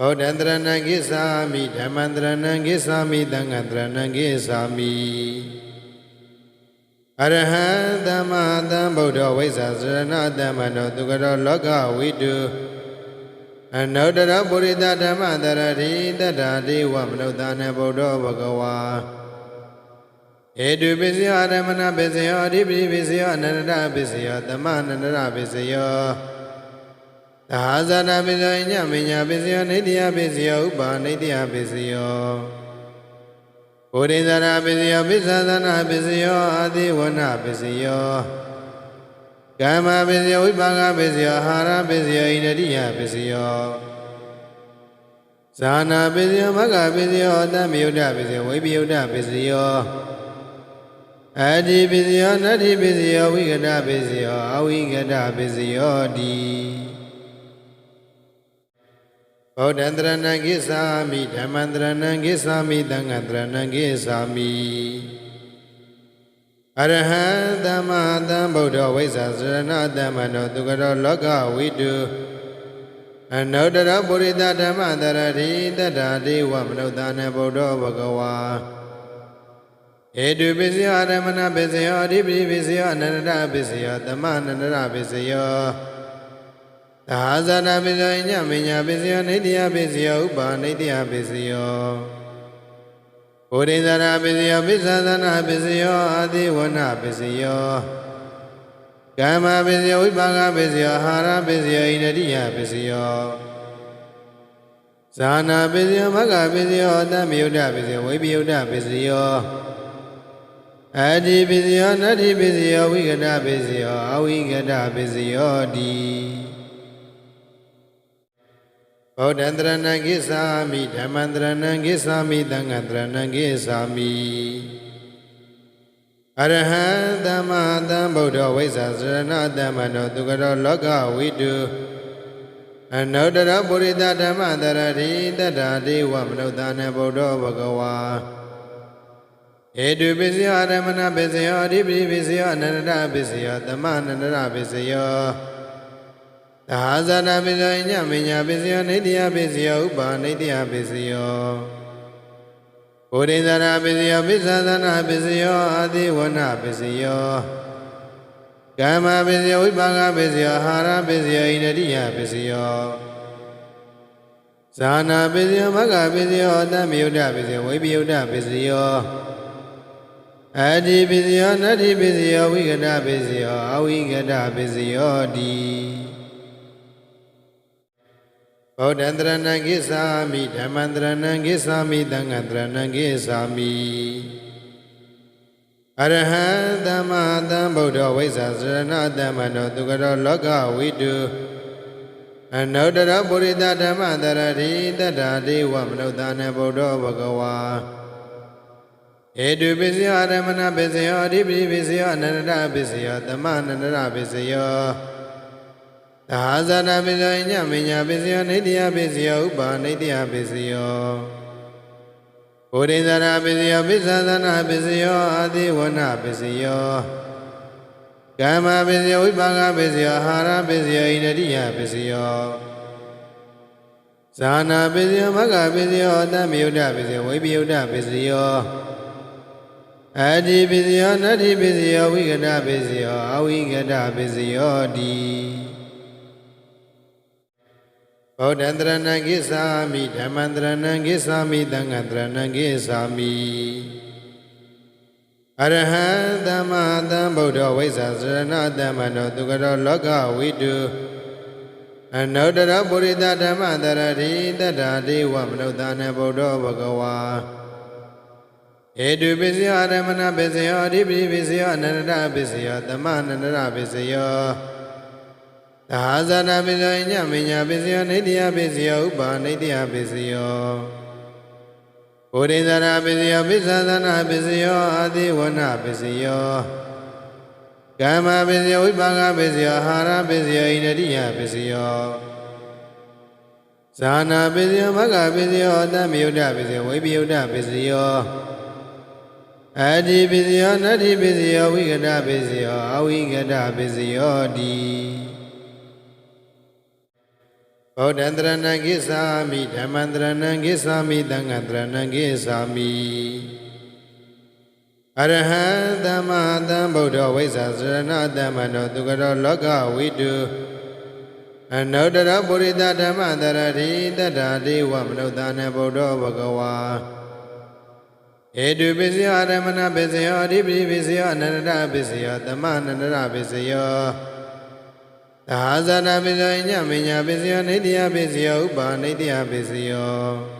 [SPEAKER 1] ဗုဒ္ဓံတရဏံကိသာမိဓမ္မံတရဏံကိသာမိသံဃံတရဏံကိသာမိအရဟံသမ္မာသမ္ဗုဒ္ဓဝိဇ္ဇာစရဏတမ္မနောသူကရောလောကဝိတုအနုတ္တရပုရိသဓမ္မတရတိတတ္တာဒေဝမနုဿာနေဗုဒ္ဓဘဂဝါဧတုပစ္စယောရမဏပစ္စယောအဓိပတိပစ္စယောအနန္တပစ္စယောသမအနန္တပစ္စယောသဟာဇာနာပစ္စယောညမညာပစ္စယောနိတ္တယပစ္စယောဥပါနိတ္တယပစ္စယောဘုရိဇာနာပစ္စယောပစ္ဆသနာပစ္စယောအာတိဝနပစ္စယောကာမပစ္စယောဝိပါကပစ္စယောအာဟာရပစ္စယောဣန္ဒိယပစ္စယောဇာနာပစ္စယောမဂ္ဂပစ္စယောတမယုဒ္ဓပစ္စယောဝိပယုဒ္ဓပစ္စယောအတ္တိပစ္စယောနတ္တိပစ္စယောဝိကတပစ္စယောအဝိကတပစ္စယောတိဗုဒ္ဓံတရဏံကိသာမိဓမ္မံတရဏံကိသာမိသံဃံတရဏံကိသာမိအရဟံသမ္မာသမ္ဗုဒ္ဓဝိဇ္ဇာစရဏတမ္မနောသူကရောလောကဝိတုအနုတ္တရပုရိသဓမ္မတရတိတတ္တာဒေဝမနုဿာနေဗုဒ္ဓဘဂဝါဧတုပစ္စယောရမဏပစ္စယောအဓိပတိပစ္စယောအနန္တပစ္စယောသမအနန္တပစ္စယောသဟာဇာနာပစ္စယောညမညာပစ္စယောနိတ္တယပစ္စယောဥပါနိတ္တယပစ္စယောဘုရိဇာနာပစ္စယောပစ္ဆသနာပစ္စယောအာတိဝနပစ္စယောကာမပစ္စယောဝိပါကပစ္စယောအာဟာရပစ္စယောဣန္ဒိယပစ္စယောဇာနာပစ္စယောမဂ္ဂပစ္စယောတမယုဒ္ဓပစ္စယောဝိပယုဒ္ဓပစ္စယောအတ္တိပစ္စယောနတ္တိပစ္စယောဝိကတပစ္စယောအဝိကတပစ္စယောတိဗုဒ္ဓံတရဏံကိသာမိဓမ္မံတရဏံကိသာမိသံဃံတရဏံကိသာမိအရဟံသမ္မာသမ္ဗုဒ္ဓဝိဇ္ဇာစရဏတမ္မနောသူကရောလောကဝိတုအနုတ္တရပုရိသဓမ္မတရတိတတ္တာဒေဝမနုဿာနေဗုဒ္ဓဘဂဝါဧတုပစ္စယောရမဏပစ္စယောအဓိပတိပစ္စယောအနန္တပစ္စယောသမအနန္တပစ္စယောသဟာဇာနာပစ္စယောညမညာပစ္စယောနိတ္တယပစ္စယောဥပါနိတ္တယပစ္စယောဘုရိဇာနာပစ္စယောပစ္ဆသနာပစ္စယောအာတိဝနပစ္စယောကာမပစ္စယောဝိပါကပစ္စယောအာဟာရပစ္စယောဣန္ဒိယပစ္စယောဇာနာပစ္စယောမဂ္ဂပစ္စယောတမယုဒ္ဓပစ္စယောဝိပယုဒ္ဓပစ္စယောအတ္တိပစ္စယောနတ္တိပစ္စယောဝိကတပစ္စယောအဝိကတပစ္စယောတိဗုဒ္ဓံတရဏံကိသာမိဓမ္မံတရဏံကိသာမိသံဃံတရဏံကိသာမိအရဟံသမ္မာသမ္ဗုဒ္ဓဝိဇ္ဇာစရဏတမ္မနောသူကရောလောကဝိတုအနုတ္တရပုရိသဓမ္မတရတိတတ္တာဒေဝမနုဿာနေဗုဒ္ဓဘဂဝါဧတုပစ္စယောရမဏပစ္စယောအဓိပတိပစ္စယောအနန္တပစ္စယောသမအနန္တပစ္စယောသဟာဇာနာပစ္စယောညမညာပစ္စယောနိတ္တယပစ္စယောဥပါနိတ္တယပစ္စယောဘုရိဇာနာပစ္စယောပစ္ဆသနာပစ္စယောအာတိဝနပစ္စယော ကာမပစ္စယောဝိပါကပစ္စယောအာဟာရပစ္စယောဣန္ဒိယပစ္စယောဇာနာပစ္စယောမဂ္ဂပစ္စယောတမယုဒ္ဓပစ္စယောဝိပယုဒ္ဓပစ္စယောအတ္တိပစ္စယောနတ္တိပစ္စယောဝိကတပစ္စယောအဝိကတပစ္စယောတိဗုဒ္ဓံတရဏံကိသာမိဓမ္မံတရဏံကိသာမိသံဃံတရဏံကိသာမိအရဟံသမ္မာသမ္ဗုဒ္ဓဝိဇ္ဇာစရဏတမ္မနောသူကရောလောကဝိတုအနုတ္တရပုရိသဓမ္မတရတိတတ္ထာဒေဝမနုဿာနေဗုဒ္ဓဘဂဝါဧတုပစ္စယောရမဏပစ္စယောအဓိပိပစ္စယောအနန္တပစ္စယောသမအနန္တပစ္စယောသာဇာနာပစ္စယောညမညာပစ္စယောနိတ္တယပစ္စယောဥပါနိတ္တယပစ္စယောပုရိသရာပစ္စယောပစ္ဆသနာပစ္စယောအာတိဝနပစ္စယောကာမပစ္စယောဝိပါကပစ္စယောအာဟာရပစ္စယောဣန္ဒိယပစ္စယောဇာနာပစ္စယောမဂ္ဂပစ္စယောတမယုဒ္ဓပစ္စယောဝိပယုဒ္ဓပစ္စယောအတ္တိပစ္စယောနတ္တိပစ္စယောဝိကတပစ္စယောအဝိကတပစ္စယောတိဗုဒ္ဓံတရဏံကိသာမိဓမ္မံတရဏံကိသာမိသံဃံတရဏံကိသာမိအရဟံသမ္မာသမ္ဗုဒ္ဓဝိဇ္ဇာစရဏတမ္မနောသူကရောလောကဝိတုအနုတ္တရပုရိသဓမ္မတရတိတတ္ထာဒေဝမနုဿာနေဗုဒ္ဓဘဂဝါဧတုပစ္စယောရမဏပစ္စယောအဓိပိပစ္စယောအနန္တပစ္စယောသမအနန္တပစ္စယောသာဇာနာပစ္စယောညမညာပစ္စယောနိတ္တယပစ္စယောဥပါနိတ္တယပစ္စယော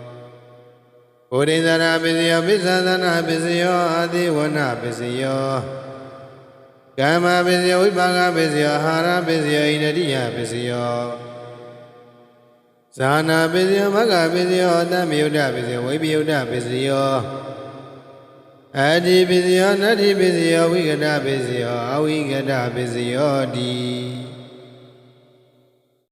[SPEAKER 1] ပုရိသရာပစ္စယောပစ္ဆသနာပစ္စယောအာတိဝနပစ္စယောကာမပစ္စယောဝိပါကပစ္စယောအာဟာရပစ္စယောဣန္ဒိယပစ္စယောဇာနာပစ္စယောမဂ္ဂပစ္စယောတမယုဒ္ဓပစ္စယောဝိပယုဒ္ဓပစ္စယောအတ္တိပစ္စယောနတ္တိပစ္စယောဝိကတပစ္စယောအဝိကတပစ္စယောတိ